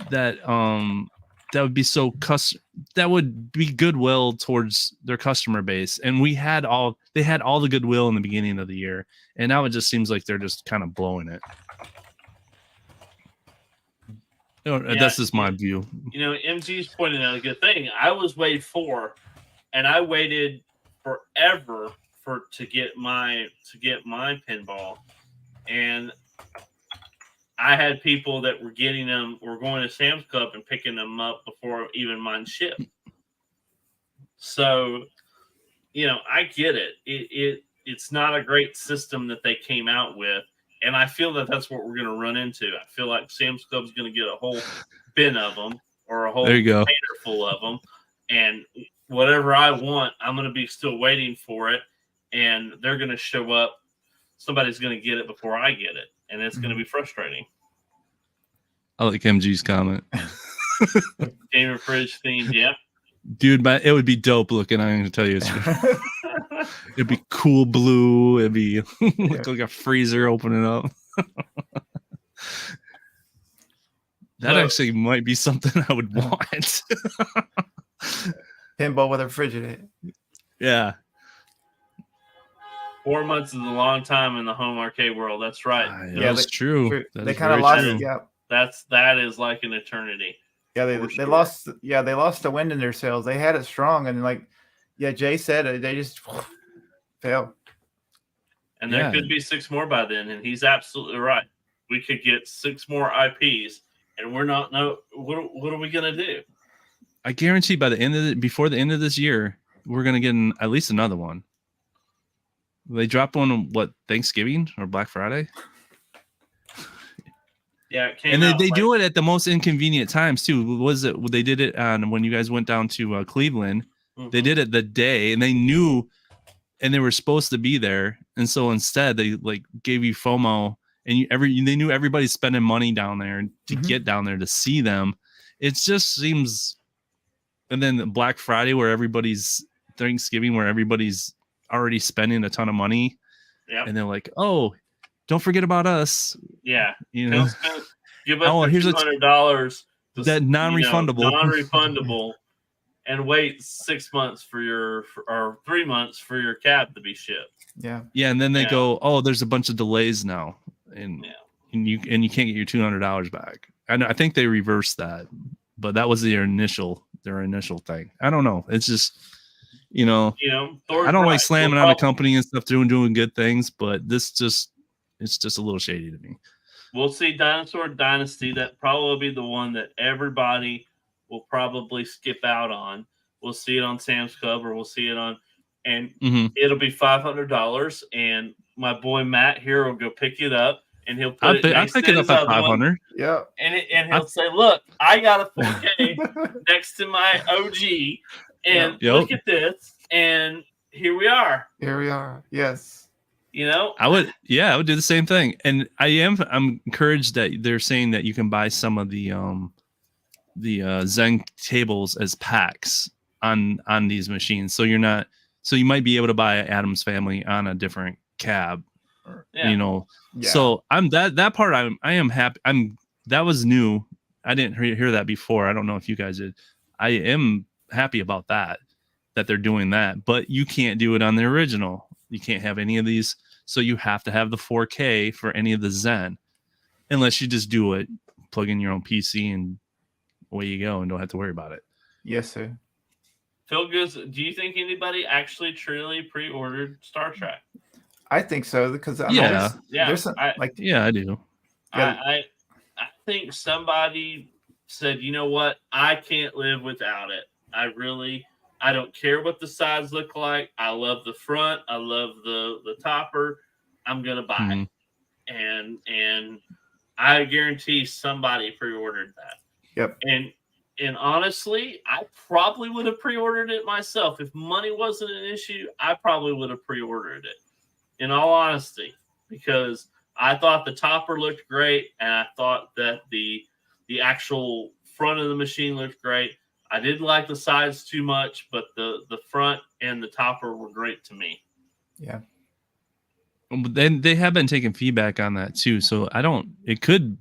that that would be that would be goodwill towards their customer base. And they had all the goodwill in the beginning of the year. And now it just seems like they're just kind of blowing it. That's just my view. MG's pointing out a good thing. I was wave 4 and I waited forever to get my pinball. And I had people that were getting them, were going to Sam's Club and picking them up before even mine shipped. So, I get it. It's not a great system that they came out with, and I feel that that's what we're going to run into. I feel like Sam's Club's going to get a whole bin of them or a whole container full of them, and whatever I want, I'm going to be still waiting for it, and they're going to show up. Somebody's going to get it before I get it. And it's going to be frustrating. I like MG's comment. Gamer fridge themed, yeah. Dude, it would be dope looking. I'm going to tell you. It'd be cool blue. It'd be like a freezer opening up. That actually might be something I would want. Pinball with a fridge in it. Yeah. 4 months is a long time in the home arcade world. That's right. That's true. They kind of lost it. Yeah. That is like an eternity. Yeah, they lost. Yeah, they lost the wind in their sails. They had it strong, and Jay said, they just failed. And there could be 6 more by then, and he's absolutely right. We could get 6 more IPs, and we're not what are we gonna do? I guarantee before the end of this year, we're gonna get at least another one. They dropped one on Thanksgiving or Black Friday? Yeah, and they do it at the most inconvenient times too. They did it on when you guys went down to Cleveland. Mm-hmm. They did it the day, and they knew, and they were supposed to be there, and so instead they gave you FOMO, and they knew everybody's spending money down there to get down there to see them. It just seems, and then Black Friday Thanksgiving where everybody's already spending a ton of money, and they're like, "Oh, don't forget about us." Yeah, give us here's $200 that non-refundable, and wait 6 months or 3 months for your cab to be shipped. Yeah. Yeah, and then they Yeah. go, "Oh, there's a bunch of delays now, and Yeah. you can't get your $200 back." I think they reversed that, but that was their initial thing. I don't know. It's just, You know, I don't like slamming on a company. company and stuff doing good things, but it's just a little shady to me. We'll see Dinosaur Dynasty. That probably will be the one that everybody will probably skip out on. We'll see it on Sam's Club, or we'll see it on, and it'll be $500. And my boy Matt here will go pick it up, and he'll put it I next pick to it his up at other one. 500. Yeah. And he'll say, "Look, I got a 4K next to my OG, and Yep. look at this, and here we are." Here we are. Yes. I would do the same thing. And I'm encouraged that they're saying that you can buy some of the Zen tables as packs on these machines. So you might be able to buy Adam's Family on a different cab, Yeah. Yeah. So I'm that part I am happy. That was new. I didn't hear that before. I don't know if you guys did. I am happy about that they're doing that, but you can't do it on the original. You can't have any of these. So you have to have the 4K for any of the Zen, unless you just do it, plug in your own PC, and away you go, and don't have to worry about it. Yes, sir. Phil goes, do you think anybody actually truly pre-ordered Star Trek? I think so, because Yeah. there's some, I do. I think somebody said, you know what, I can't live without it. I don't care what the sides look like. I love the front. I love the topper. I'm gonna buy it. And I guarantee somebody pre-ordered that. Yep. And honestly, I probably would have pre-ordered it myself. If money wasn't an issue, I probably would have pre-ordered it. In all honesty, because I thought the topper looked great, and I thought that the actual front of the machine looked great. I didn't like the sides too much, but the front and the topper were great to me. Yeah. Then they have been taking feedback on that too. So they could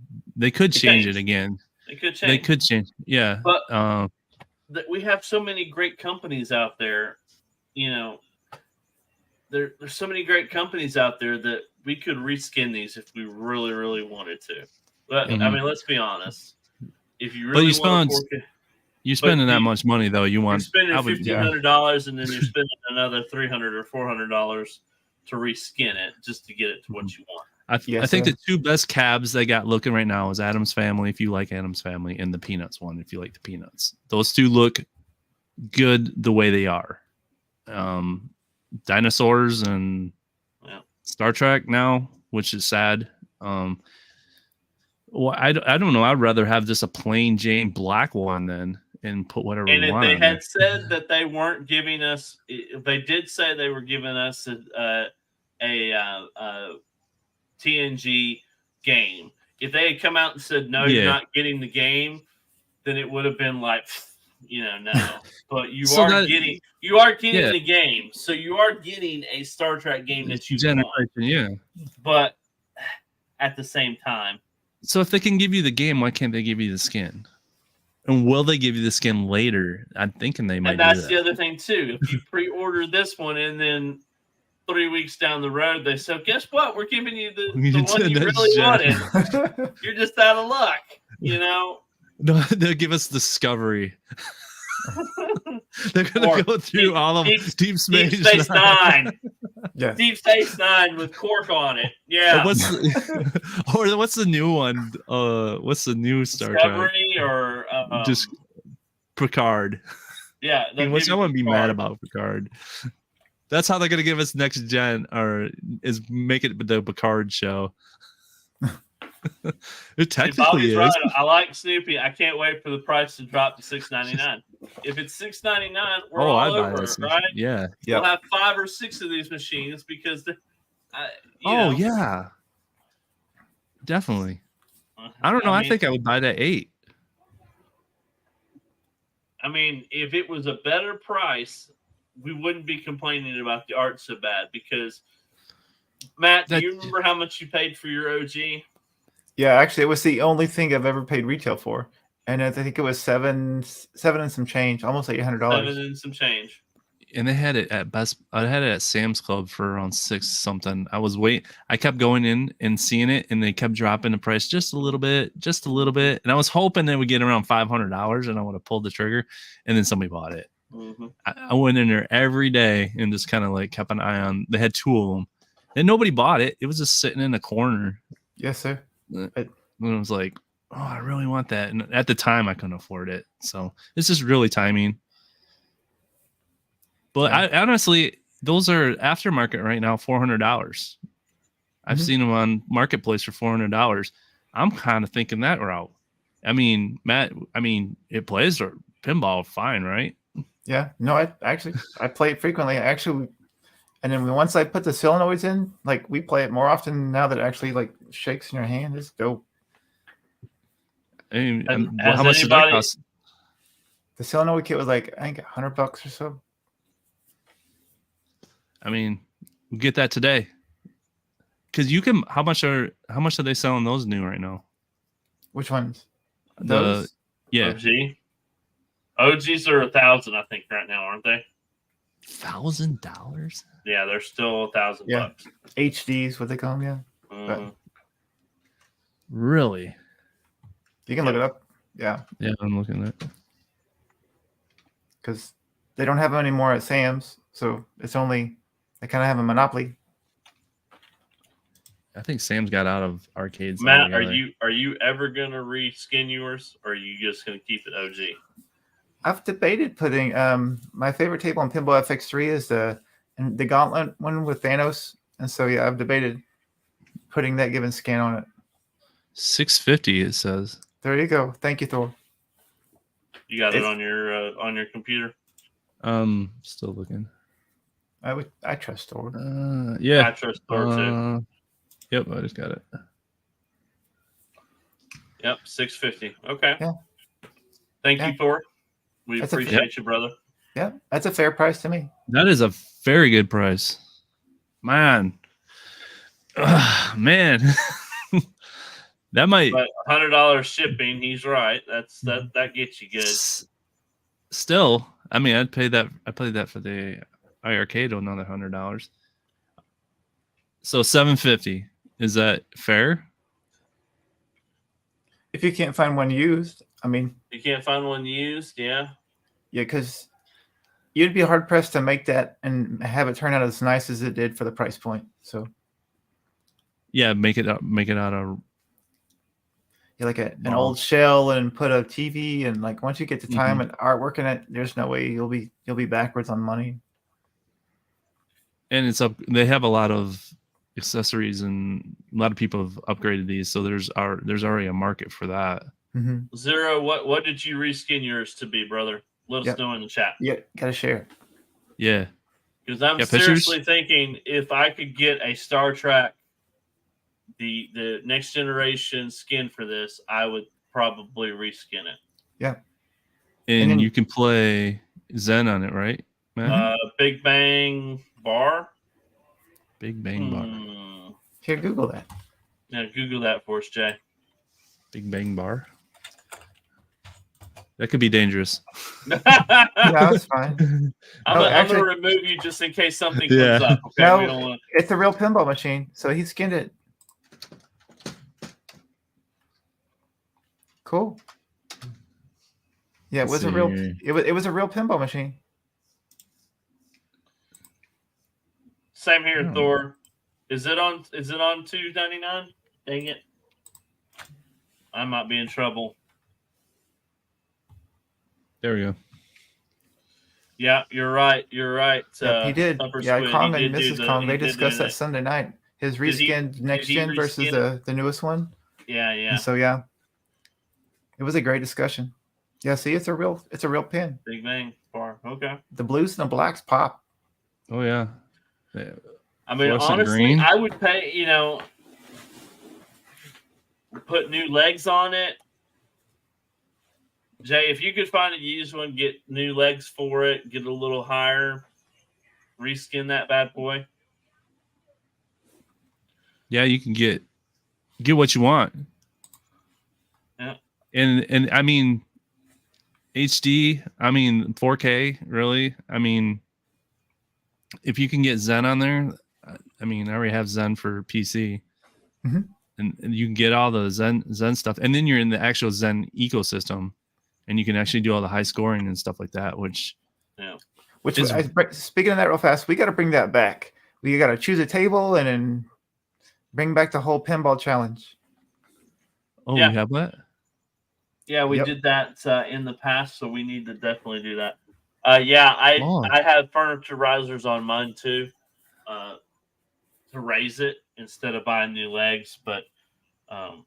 change it again. They could change. Yeah. But we have so many great companies out there, there's so many great companies out there that we could reskin these if we really, really wanted to. But I mean, let's be honest. If you really want to, you're spending that much money though. You're spending $1,500, and then you're spending another $300 or $400 to reskin it just to get it to what you want. I think the two best cabs they got looking right now is Adam's Family, if you like Adam's Family, and the Peanuts one, if you like the Peanuts. Those two look good the way they are. Dinosaurs and Star Trek now, which is sad. Well, I don't know. I'd rather have just a plain Jane black one then, and put whatever. And we if want they on had there. said that they weren't giving us, they did say they were giving us a TNG game. If they had come out and said no, you're not getting the game, then it would have been like, no. But you are getting the game, so you are getting a Star Trek game that you want. Yeah. But at the same time, so if they can give you the game, why can't they give you the skin? And will they give you the skin later? I'm thinking they might. And that's the other thing too. If you pre-order this one and then 3 weeks down the road they say, guess what? We're giving you the one you really wanted. You're just out of luck, No, they'll give us Discovery. They're gonna go through all of Deep Space Nine. Yeah. Deep Space Nine with Quark on it. Yeah. What's the new one? What's the new Star Trek? Discovery or just Picard. Yeah. Which I wouldn't be mad about Picard. That's how they're gonna give us Next Gen, or is make it the Picard show. It technically is. Right. I like Snoopy. I can't wait for the price to drop to $6.99. If it's $6.99, we're all over it, right? Yeah. We'll have 5 or 6 of these machines because yeah. Definitely. I don't know. I think I would buy that 8. I mean, if it was a better price, we wouldn't be complaining about the art so bad. Because Matt, do you remember how much you paid for your OG? Yeah, actually, it was the only thing I've ever paid retail for. And I think it was seven and some change, almost $800. 7 and some change. And they had it at Best. I had it at Sam's Club for around 6 something. I kept going in and seeing it, and they kept dropping the price just a little bit. And I was hoping they would get around $500, and I would have pulled the trigger. And then somebody bought it. Mm-hmm. I went in there every day and just kind of like kept an eye on. They had 2 of them, and nobody bought it. It was just sitting in a corner. Yes, sir. And I was like, oh, I really want that. And at the time, I couldn't afford it. So it's just really timing. But Yeah. I honestly, those are aftermarket right now, $400. I've Mhm. seen them on Marketplace for $400. I'm kind of thinking that route. I mean, Matt, it plays or pinball fine, right? Yeah. No, I play it frequently. And then once I put the solenoids in, like we play it more often now that it actually like shakes in your hand. It's dope. I mean, Has how much did that anybody- cost? The solenoid kit was like, I think $100 or so. I mean, we'll get that today. Because you can. How much are they selling those new right now? Which ones? The Those? yeah, OGs are 1,000, I think, right now, aren't they? $1,000. Yeah, they're still $1,000 Yeah. bucks. HDs, what they call them, yeah. Mhm. Really? You can look it up. Yeah. Yeah, I'm looking at it. Because they don't have them anymore at Sam's. So they kind of have a monopoly. I think Sam's got out of arcades. Matt, altogether. are you ever gonna reskin yours, or are you just gonna keep it OG? I've debated putting my favorite table on Pinball FX3 is the Gauntlet one with Thanos. And so yeah, I've debated putting that given scan on it. $650? It says. There you go. Thank you, Thor. You got it It's- on your computer. Still looking. I trust Thor. Yeah. I trust Thor too. Yep, I just got it. Yep, $650. Okay. Yeah. Thank Yeah. you, Thor. We That's a- appreciate you, brother. Yeah, that's a fair price to me. That is a very good price, man. Man, that might But $100 shipping, he's right. That gets you good. Still. I mean, I'd pay that. I played that for the iArcade, another $100. So $750. Is that fair? If you can't find one used, I mean, You can't find one used, yeah. yeah, because you'd be hard pressed to make that and have it turn out as nice as it did for the price point. So Yeah, make it out of. you're like an Wow. old shell and put a TV and like once you get the time Mm-hmm. and artwork in it, there's no way you'll be backwards on money. And it's up. They have a lot of accessories, and a lot of people have upgraded these. So there's already a market for that. Mm-hmm. Zero, what did you reskin yours to be, brother? Let us Yep. know in the chat. Yeah, gotta share. Yeah. Because I'm Yeah, pictures? seriously thinking if I could get a Star Trek, the next generation skin for this, I would probably reskin it. And then- you can play Zen on it, right, man? Big Bang Bar. Big Bang Bar. Here, Google that. Yeah, Google that for us, Jay. Big Bang Bar. That could be dangerous. No, it's fine. I'm No, going actually- to remove you just in case something Yeah. comes up. Okay, No. we don't want It's a real pinball machine, so he skinned it. Cool. Yeah, it Let's was a see real. here. It was a real pinball machine. Same here, Oh. Thor. Is it on $2.99? Dang it. I might be in trouble. There we go. Yeah, you're right. You're right. Yeah, he did. Thumper Yeah, Squid, Kong he and did do Mrs. the- Kong. he They did do discussed that the- Sunday night. His Did he- reskinned next did he gen versus reskin the newest one. Yeah, yeah. And so yeah, it was a great discussion. Yeah, see, it's a real pin. Big Bang Bar. Okay. The blues and the blacks pop. Oh yeah. Yeah. I mean, Fluorescent honestly, green. I would pay, put new legs on it. Jay, if you could find a used one, get new legs for it, get a little higher, reskin that bad boy. Yeah, you can get what you want. Yeah. and I mean HD, I mean 4K, really. I mean, if you can get Zen on there, I mean, I already have Zen for PC, Mhm. and you can get all the Zen stuff, and then you're in the actual Zen ecosystem, and you can actually do all the high scoring and stuff like that. Which is- Speaking of that real fast, we got to bring that back. We got to choose a table and then bring back the whole pinball challenge. oh, Yeah. you have that? Yeah, we Yep. did that in the past, so we need to definitely do that. I have furniture risers on mine too, to raise it instead of buying new legs. But and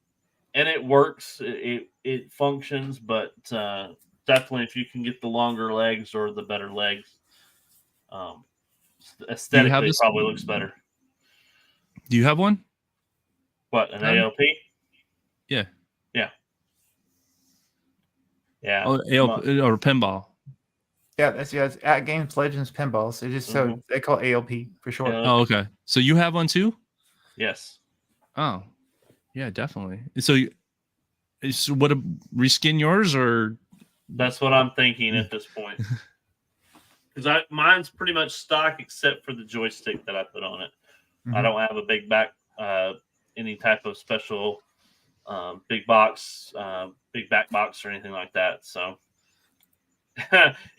it works, it functions. But definitely, if you can get the longer legs or the better legs, aesthetically, it this- probably looks better. Do you have one? What, an ALP? Yeah. Yeah. Oh, or pinball. Yeah, it's at Games Legends Pinballs. It just so they call it ALP for short. Yeah. Oh, okay. So you have one too? Yes. Oh, yeah, definitely. So what? Reskin yours or? That's what I'm thinking at this point. Because mine's pretty much stock except for the joystick that I put on it. I don't have a big back, any type of special big back box or anything like that. So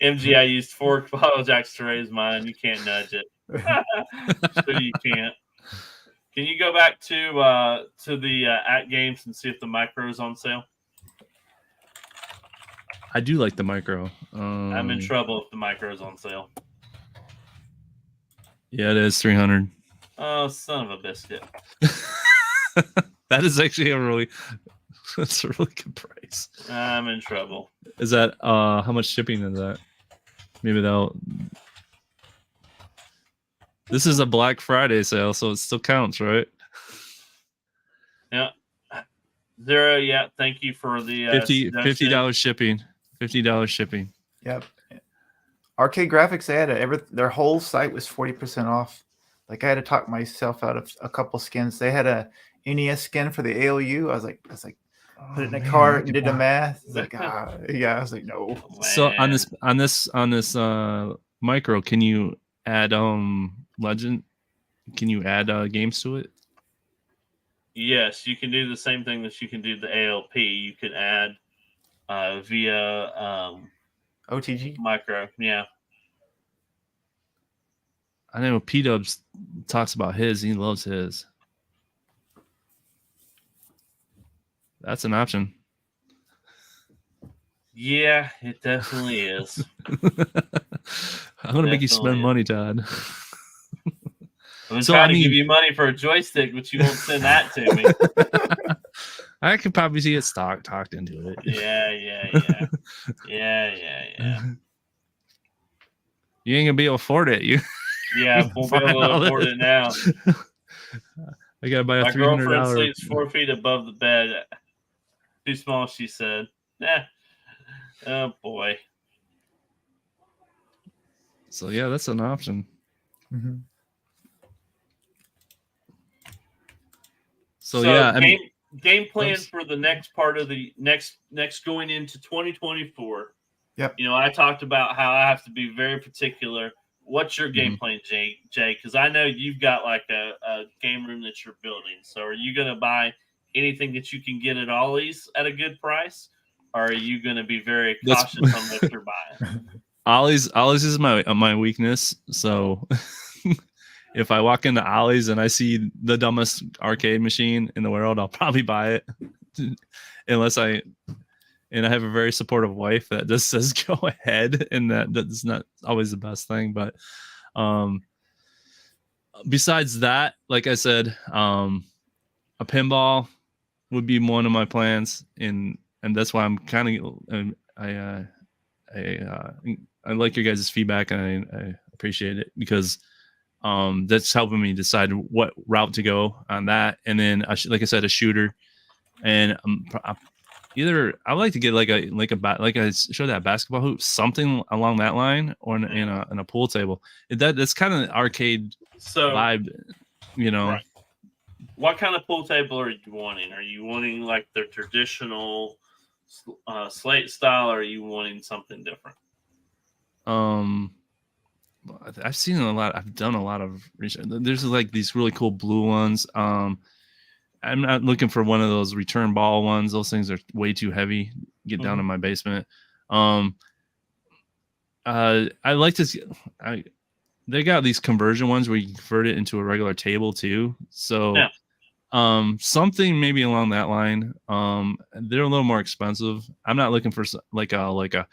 MG, I used 4 bottle jacks to raise mine. You can't nudge it. So you can't. Can you go back to the at games and see if the micro is on sale? I do like the micro. I'm in trouble if the micro is on sale. Yeah, it is 300. Oh, son of a biscuit! That is actually that's a really good price. I'm in trouble. Is that how much shipping is that? Maybe they'll. This is a Black Friday sale, so it still counts, right? Yeah. Zero, yeah. Thank you for the $50 shipping. $50 shipping. Yep. Arcade Graphics, they had their whole site was 40% off. Like I had to talk myself out of a couple skins. They had a NES skin for the ALU. I was like, put it in a cart and did the math. It's like, yeah. I was like, no. So on this micro, can you add Legend? Can you add games to it? Yes, you can do the same thing that you can do the ALP. You can add via OTG micro. Yeah. I know P Dubs talks about his. He loves his. That's an option. Yeah, it definitely is. I'm gonna make you spend money, Todd. I'm trying to give you money for a joystick, but you won't send that to me. I could probably see it talked into it. Yeah. You ain't gonna be able to afford it. Yeah, we'll be able to afford it now. I gotta buy a $300. My girlfriend sleeps 4 feet above the bed. Too small, she said. Nah. Oh boy. So yeah, that's an option. Mm-hmm. So yeah, game plan for the next part of the next going into 2024. Yep. You know, I talked about how I have to be very particular. What's your game plan, Jay? Because I know you've got like a game room that you're building. So are you going to buy anything that you can get at Ollie's at a good price? Or are you going to be very cautious on what you're buying? Ollie's is my weakness. So if I walk into Ollie's and I see the dumbest arcade machine in the world, I'll probably buy it. And I have a very supportive wife that just says go ahead, and that's not always the best thing. But besides that, like I said, a pinball would be one of my plans, and that's why I'm kind of I like your guys' feedback, and I appreciate it because that's helping me decide what route to go on that. And then, like I said, a shooter, and either I would like to get like I showed that basketball hoop, something along that line, or in a pool table. That's kind of arcade vibe, you know. Right. What kind of pool table are you wanting? Are you wanting like the traditional slate style, or are you wanting something different? I've seen a lot. I've done a lot of research. There's like these really cool blue ones. I'm not looking for one of those return ball ones. Those things are way too heavy. Get down in my basement. I like to see. They got these conversion ones where you can convert it into a regular table too. So, something maybe along that line. They're a little more expensive. I'm not looking for like a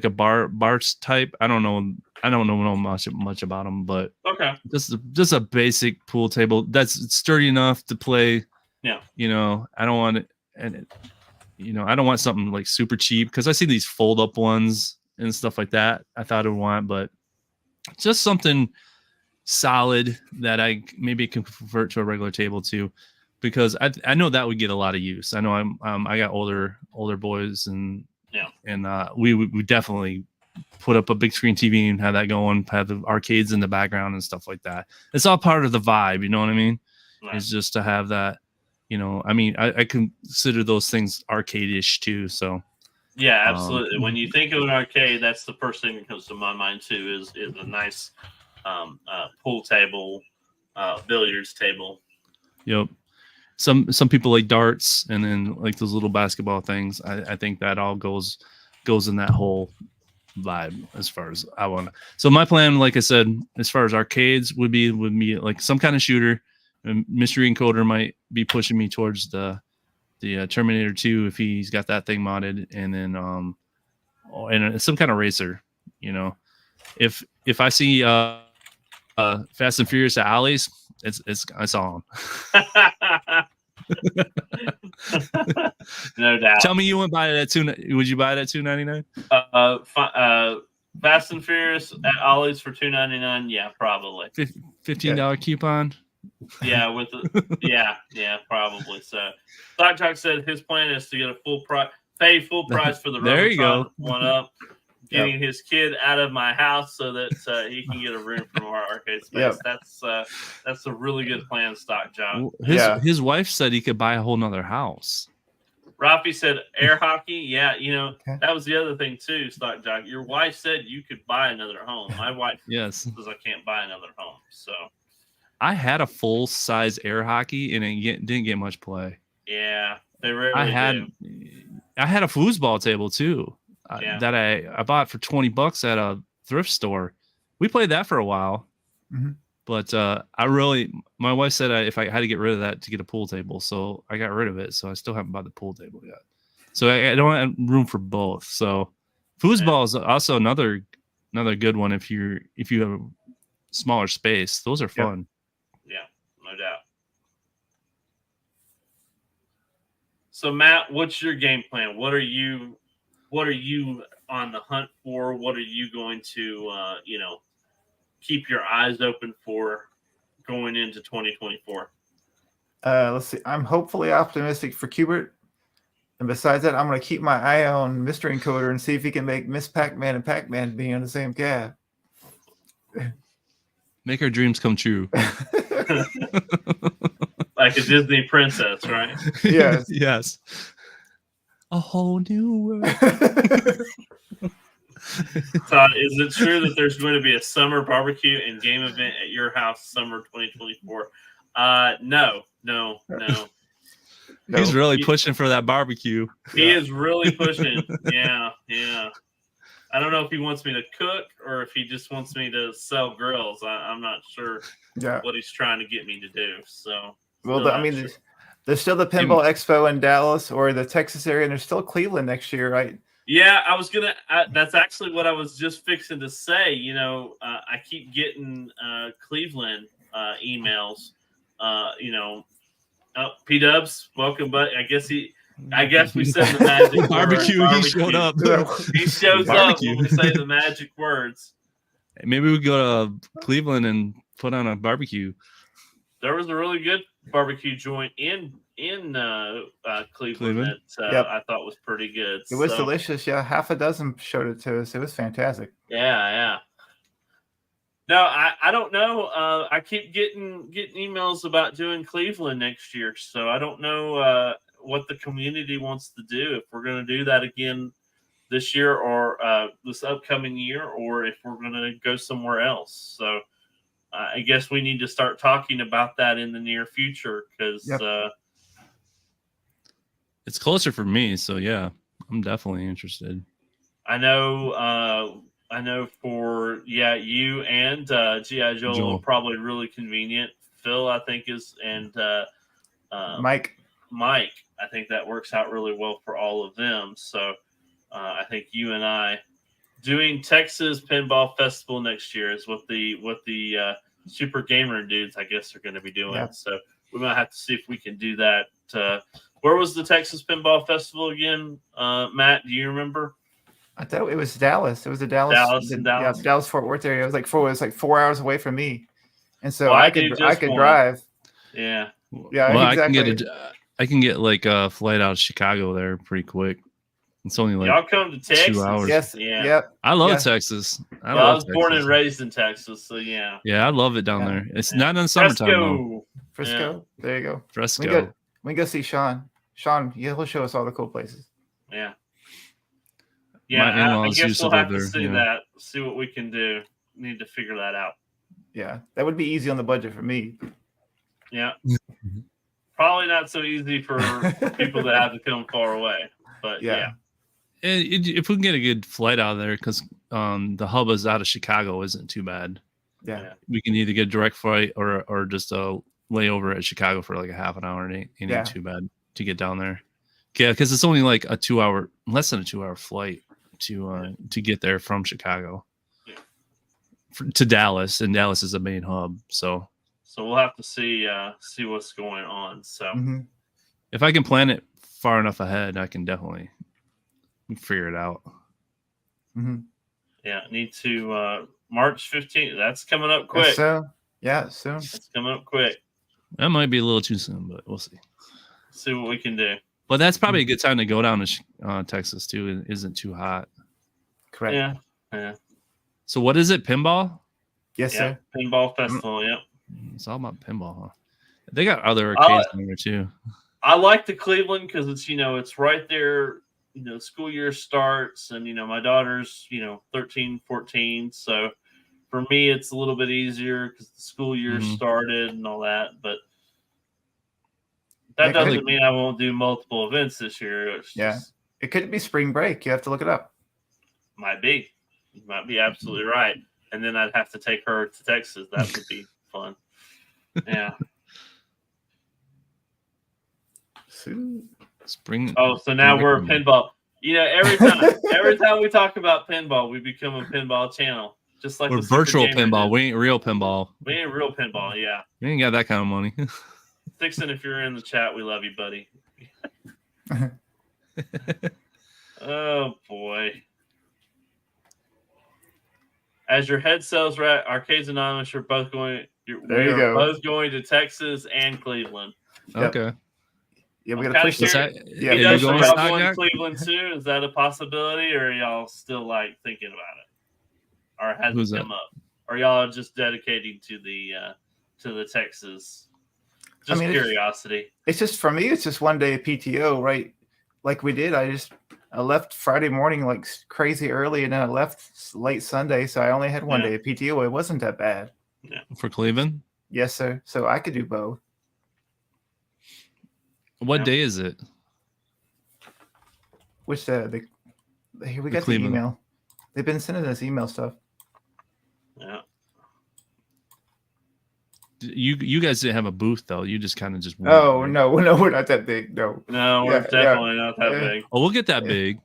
bar type. I don't know much about them, but Okay. just a basic pool table that's sturdy enough to play. Yeah. I don't want it, and I don't want something like super cheap because I see these fold up ones and stuff like that. I thought I would want, but just something solid that I maybe can convert to a regular table too, because I know that would get a lot of use. I know I got older boys and we definitely put up a big screen TV and have that going, have the arcades in the background and stuff like that. It's all part of the vibe, you know what I mean? Right. It's just to have that, I mean, I consider those things arcade-ish too. So yeah, absolutely. When you think of an arcade, that's the first thing that comes to my mind too, is a nice pool table, billiards table. Yep. Some people like darts, and then like those little basketball things. I think that all goes in that whole vibe as far as I want. So my plan, like I said, as far as arcades would be like some kind of shooter. And Mystery Encoder might be pushing me towards the Terminator 2 if he's got that thing modded, and then and some kind of racer. If I see Fast and Furious at Ollie's, it's on. No doubt. Tell me you wouldn't buy it at would you buy it at $2.99? Fast and Furious at Ollie's for $2.99. Yeah, probably. $15 coupon. Yeah, yeah, probably. So, Stock Talk said his plan is to get pay full price for the there you go. One up, getting his kid out of my house so that he can get a room from our arcade space. Yep. That's a really good plan, Stock John. His wife said he could buy a whole nother house. Rafi said air hockey. Yeah, that was the other thing too, Stock Jock. Your wife said you could buy another home. My wife says I can't buy another home. So I had a full size air hockey and it didn't get much play. Yeah, they rarely I had a foosball table too that I bought for $20 at a thrift store. We played that for a while, but my wife said if I had to get rid of that to get a pool table, so I got rid of it. So I still haven't bought the pool table yet. So I don't have room for both. So foosball is also another good one if you have a smaller space. Those are fun. Yeah, no doubt. So Matt, what's your game plan? What are you on the hunt for? What are you going to keep your eyes open for going into 2024? Let's see. I'm hopefully optimistic for Qbert. And besides that, I'm going to keep my eye on Mystery Encoder and see if he can make Miss Pac-Man and Pac-Man be on the same cab. Make our dreams come true. Like a Disney princess, right? Yes. Yes. A whole new world. So, is it true that there's going to be a summer barbecue and game event at your house summer 2024? No. He's really pushing for that barbecue. He is really pushing. Yeah. I don't know if he wants me to cook or if he just wants me to sell grills. I'm not sure what he's trying to get me to do. So, there's still the Pinball Expo in Dallas or the Texas area, and there's still Cleveland next year, right? Yeah, I was gonna. That's actually what I was just fixing to say. I keep getting Cleveland emails. P Dubs, welcome, but I guess we said the magic barbecue. He showed up. He shows up when we say the magic words. Maybe we go to Cleveland and put on a barbecue. There was a really good barbecue joint in Cleveland that I thought was pretty good. It was delicious. Yeah, half a dozen showed it to us. It was fantastic. Yeah. No, I don't know. I keep getting emails about doing Cleveland next year, so I don't know what the community wants to do. If we're going to do that again this year or this upcoming year, or if we're going to go somewhere else. So I guess we need to start talking about that in the near future because it's closer for me. So yeah, I'm definitely interested. I know for you and G.I. Joel are probably really convenient. Phil, I think, is and Mike, I think that works out really well for all of them. So I think you and I doing Texas Pinball Festival next year is what the Super Gamer dudes, I guess, are going to be doing. Yeah. So we might have to see if we can do that. Where was the Texas Pinball Festival again, Matt? Do you remember? I thought it was Dallas. It was the Dallas. Dallas. Yeah, Dallas Fort Worth area. It was like 4 hours away from me, and so Well, I could drive. Yeah. Yeah. Well, exactly. I can get like a flight out of Chicago there pretty quick. It's only like y'all come to Texas. 2 hours. Yes. Yeah. Yep. I love Texas. I was born and raised in Texas, so yeah. Yeah, I love it down there. It's not in the summertime. Frisco. Yeah. There you go. Frisco. We can go see Sean. Sean, he'll show us all the cool places. Yeah. Yeah, I guess we'll have to see that. See what we can do. Need to figure that out. Yeah, that would be easy on the budget for me. Yeah. Probably not so easy for people that have to come far away. But yeah. If we can get a good flight out of there, because the hub is out of Chicago, isn't too bad. Yeah. We can either get a direct flight or just a layover at Chicago for like a half an hour. And it ain't too bad to get down there. Yeah, because it's only like less than a 2 hour flight to get there from Chicago to Dallas, and Dallas is the main hub. So we'll have to see what's going on. So if I can plan it far enough ahead, I can definitely figure it out. Yeah, need to March 15th. That's coming up quick. So soon. It's coming up quick. That might be a little too soon, but we'll see. See what we can do. But that's probably a good time to go down to Texas too. It isn't too hot. Correct. Yeah. So what is it? Pinball? Yes, sir. Pinball Festival. Yep. It's all about pinball, huh? They got other arcades in there too. I like the Cleveland because it's right there. School year starts, and my daughter's 13, 14. So for me, it's a little bit easier because the school year started and all that. But that doesn't mean I won't do multiple events this year. It could be spring break. You have to look it up. Might be. You might be absolutely right. And then I'd have to take her to Texas. That would be fun. Yeah. Spring. Oh, so now we're a pinball. Every time we talk about pinball, we become a pinball channel. Just like we're virtual pinball. We ain't real pinball. We ain't real pinball. Yeah. We ain't got that kind of money. Dixon, if you're in the chat, we love you, buddy. Oh boy. As your head sales rep, Arcades Anonymous, you're both going. Both going to Texas and Cleveland. Okay. Yeah, we got to push this. Y'all going to Cleveland too? Is that a possibility, or are y'all still thinking about it, or has it come up? Or y'all are just dedicating to the Texas? Just curiosity. It's just for me. It's just one day of PTO, right? Like we did. I left Friday morning like crazy early, and then I left late Sunday, so I only had one day of PTO. It wasn't that bad. Yeah. For Cleveland? Yes, sir. So I could do both. What day is it? Which here we got the email. They've been sending us email stuff. Yeah. You guys didn't have a booth though. You just kind of just. Oh no, we're not that big. No, we're definitely not that big. Oh, we'll get that big.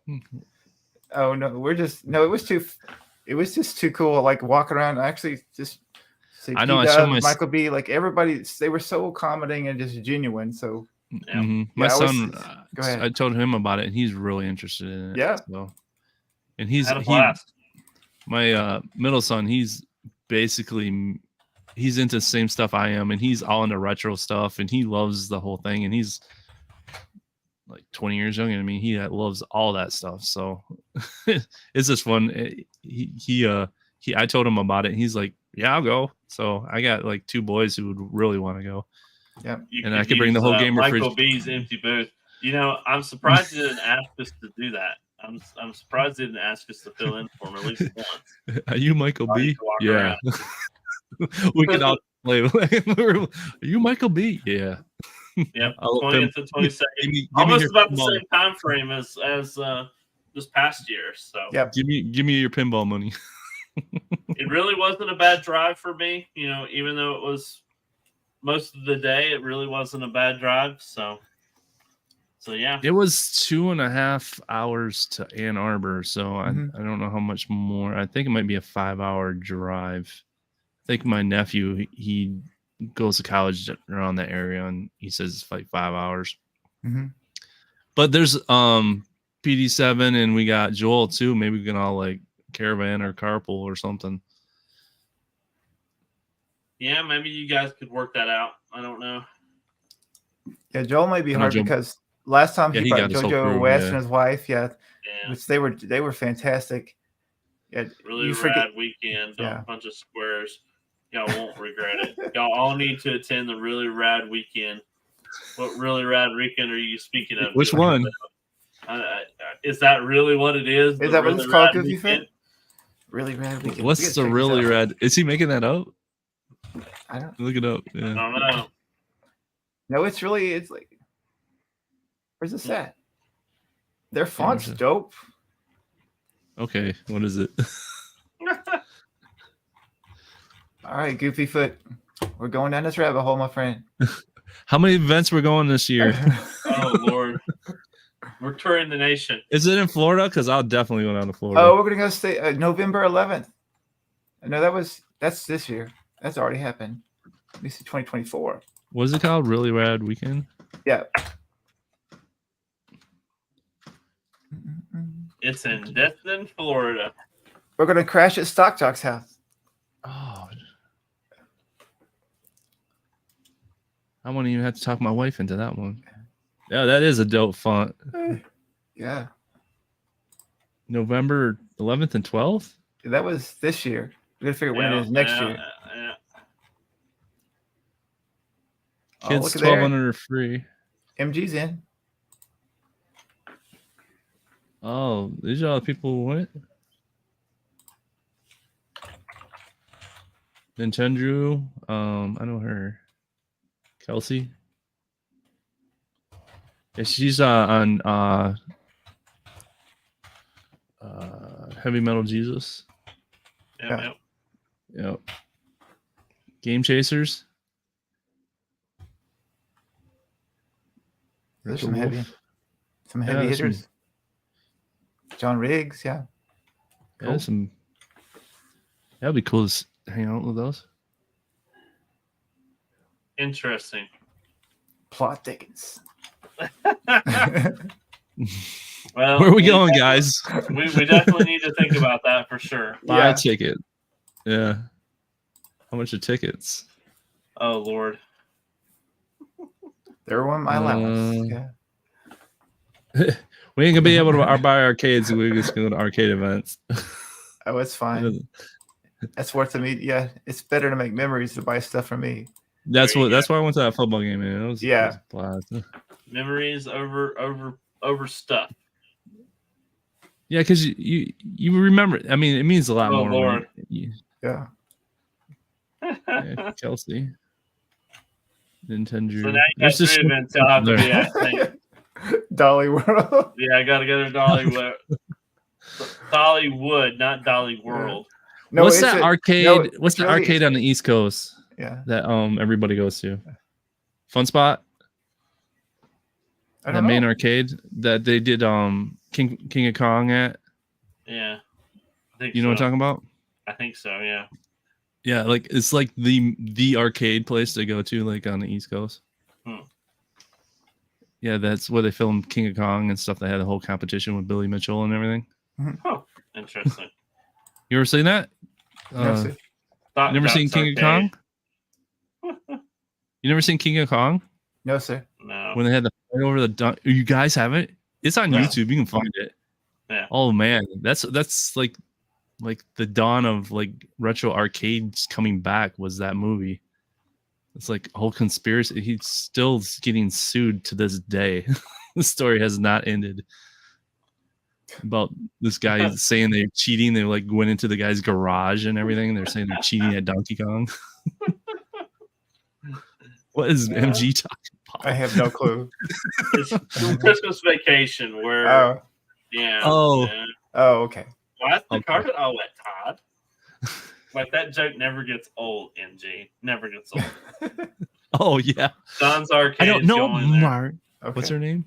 Oh no, it was just too cool. Like walking around, actually just. I know. I saw Michael B. Like everybody, they were so accommodating and just genuine. So. My son, I told him about it, and he's really interested in it. Yeah. So, and he's my middle son. He's basically into the same stuff I am, and he's all into retro stuff, and he loves the whole thing. And he's like 20 years younger than me. He loves all that stuff. So it's just fun. I told him about it. And he's like, "Yeah, I'll go." So I got like two boys who would really want to go. Yeah, and I could bring the whole gamer Michael B's empty booth. You know, I'm surprised you didn't ask us to do that. I'm surprised you didn't ask us to fill in for him at least once. Are you Michael I used B? to walk Yeah. around. We can all play. Are you Michael B? Yeah. Yep, I'll 20th to 22nd. Give me Almost your about the pinball. same time frame as this past year. So Yep. Give me your pinball money. it really wasn't a bad drive for me. You know, even though it was most of the day, it really wasn't a bad drive. So yeah. It was 2.5 hours to Ann Arbor, so Mhm. I don't know how much more. I think it might be a 5-hour drive. I think my nephew he goes to college around that area, and he says it's like 5 hours. Mhm. But there's PD7, and we got Joel too. Maybe we can all like caravan or carpool or something. Yeah, maybe you guys could work that out. I don't know. Yeah, Joel might be I know hard Joe- because last time Yeah, he he brought got his whole JoJo crew, West yeah. and his wife, yeah, Yeah, which they were fantastic. Yeah, really you rad forget. weekend. Yeah. A bunch of squares. Y'all won't regret it. Y'all all need to attend the really rad weekend. What really rad weekend are you speaking of? Which Joe? one? Is that really what it is? Is The that what really it's called, rad Goofy weekend? Fit? Really rad weekend. We What's gotta the check this really out. red? Is he making that up? I don't. Look it up. I Yeah. don't know. No, it's like. Where's this at? Their font's where's it? dope. Okay. What is it? All right, Goofy Foot, we're going down this rabbit hole, my friend. How many events we're going this year? Oh Lord, we're touring the nation. Is it in Florida? Because I'll definitely go down to Florida. Oh, we're gonna go stay November 11th. No, that's this year. That's already happened. Let me see, 2024. What's it called? Really Rad Weekend? Yeah. It's in Destin, Florida. We're gonna crash at Stock Jock's house. Oh. I wouldn't even have to talk my wife into that one. Yeah, that is a dope font. Yeah, November 11th and 12th? that was this year. We gotta figure when Yeah, it is next yeah, year. yeah. Oh, Kids look at 12 there. under are free. MG's in. Oh, these are all the people who went? Nintendo. I know her. Kelsey. Yeah, she's on Heavy Metal Jesus. Yeah. Yep. Game Chasers. There's The some Wolf. heavy Yeah, some- hitters. John Riggs, yeah. Yeah, Cool. some. That'd be cool to hang out with those. Interesting. Plot thickens. Well, Where are we going, guys? We definitely need to think about that for sure. Buy Yeah. a ticket. Yeah. How much are tickets? Oh Lord. They're one of my allowance. Yeah. We ain't gonna be able to buy arcades. We're just going to arcade events. Oh, it's fine. That's worth to me. Yeah, it's better to make memories to buy stuff for me. That's There you what. That's why I went to that football game, man. It was, Yeah. it was a blast. Memories over stuff. Yeah, because you remember. I mean, it means a lot Oh, more. Lord. Yeah. Yeah, Kelsey, Nintendo. So now you got There's just 3 events I'll have to be at. I think. Dolly World. Yeah, I gotta go to Dollywood. Dollywood, not Dolly World. No, what's it's that a- arcade? no, what's it's the really- arcade on the East Coast Yeah. that everybody goes to? Fun Spot. I The don't main know. arcade that they did King of Kong at. Yeah. I think You know what so. I'm talking about? I think so, yeah. Yeah, like it's like the arcade place to go to, like on the East Coast. Hmm. Yeah, that's where they filmed King of Kong and stuff. They had a whole competition with Billy Mitchell and everything. Interesting. You ever seen that? No, see. Thought Never seen Jock's King of Arcade. Kong? You never seen King of Kong? No, sir. No. When they had the fight over the dunk. You guys haven't? It's on No. YouTube. You can find it. Yeah. Oh man, that's like the dawn of like retro arcades coming back was that movie. It's like a whole conspiracy. He's still getting sued to this day. The story has not ended. About this guy saying they're cheating. They like went into the guy's garage and everything. They're saying they're cheating at Donkey Kong. What is MG talking about? I have no clue. It's from Christmas Vacation where, Oh, yeah. Oh. yeah. oh, okay. Why is the Okay. carpet all wet, Todd? Like that joke never gets old, MG. Never gets old. Oh yeah. Don's Arcade. I don't is know going there. Okay. What's her name?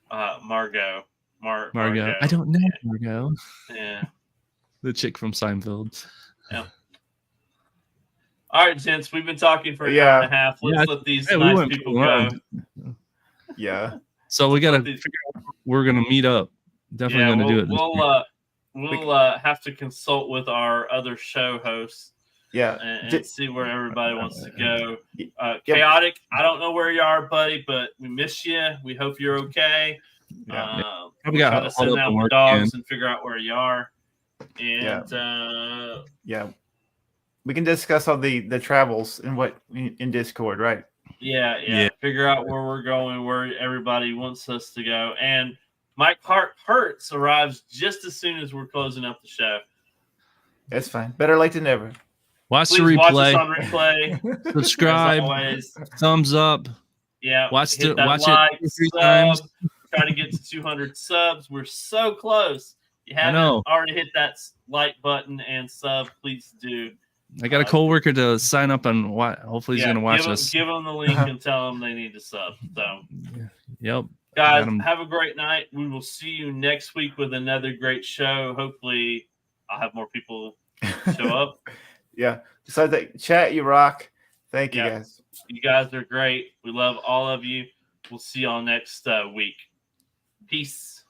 Margot. Margot. I don't know Margot. Yeah. The chick from Seinfeld. All right, gents. We've been talking for an Yeah. hour and a half. Let's Yeah, let these yeah, we nice went people pretty go. long. Yeah. So we gotta Let these- figure out we're gonna meet up. Definitely gonna do it. This week. We'll have to consult with our other show hosts Yeah. and Di- see where everybody wants to go. Yep. Chaotic, I don't know where you are, buddy, but we miss you. We hope you're okay. Yeah. Probably We'll got try to all send up out and the work dogs again. and figure out where you are. And Yeah. We can discuss all the travels and what in Discord, right? Yeah. figure out where we're going, where everybody wants us to go. And Mike Hurts arrives just as soon as we're closing up the show. That's fine. Better late than never. Watch the Please watch us replay. on replay. As Subscribe. always. Thumbs up. Yeah, Watch hit the- that watch it like, 2 or 3 sub, times. Try to get to 200 subs. We're so close. You I haven't know. already hit that like button and sub, please do. I got a coworker to sign up on. Hopefully, he's gonna watch give us. Give them the link and tell them they need to sub. So, Yep. guys, Got 'em. have a great night. We will see you next week with another great show. Hopefully, I'll have more people show up. Yeah. Besides that, chat, you rock. Thank you Yeah. guys. You guys are great. We love all of you. We'll see y'all next week. Peace.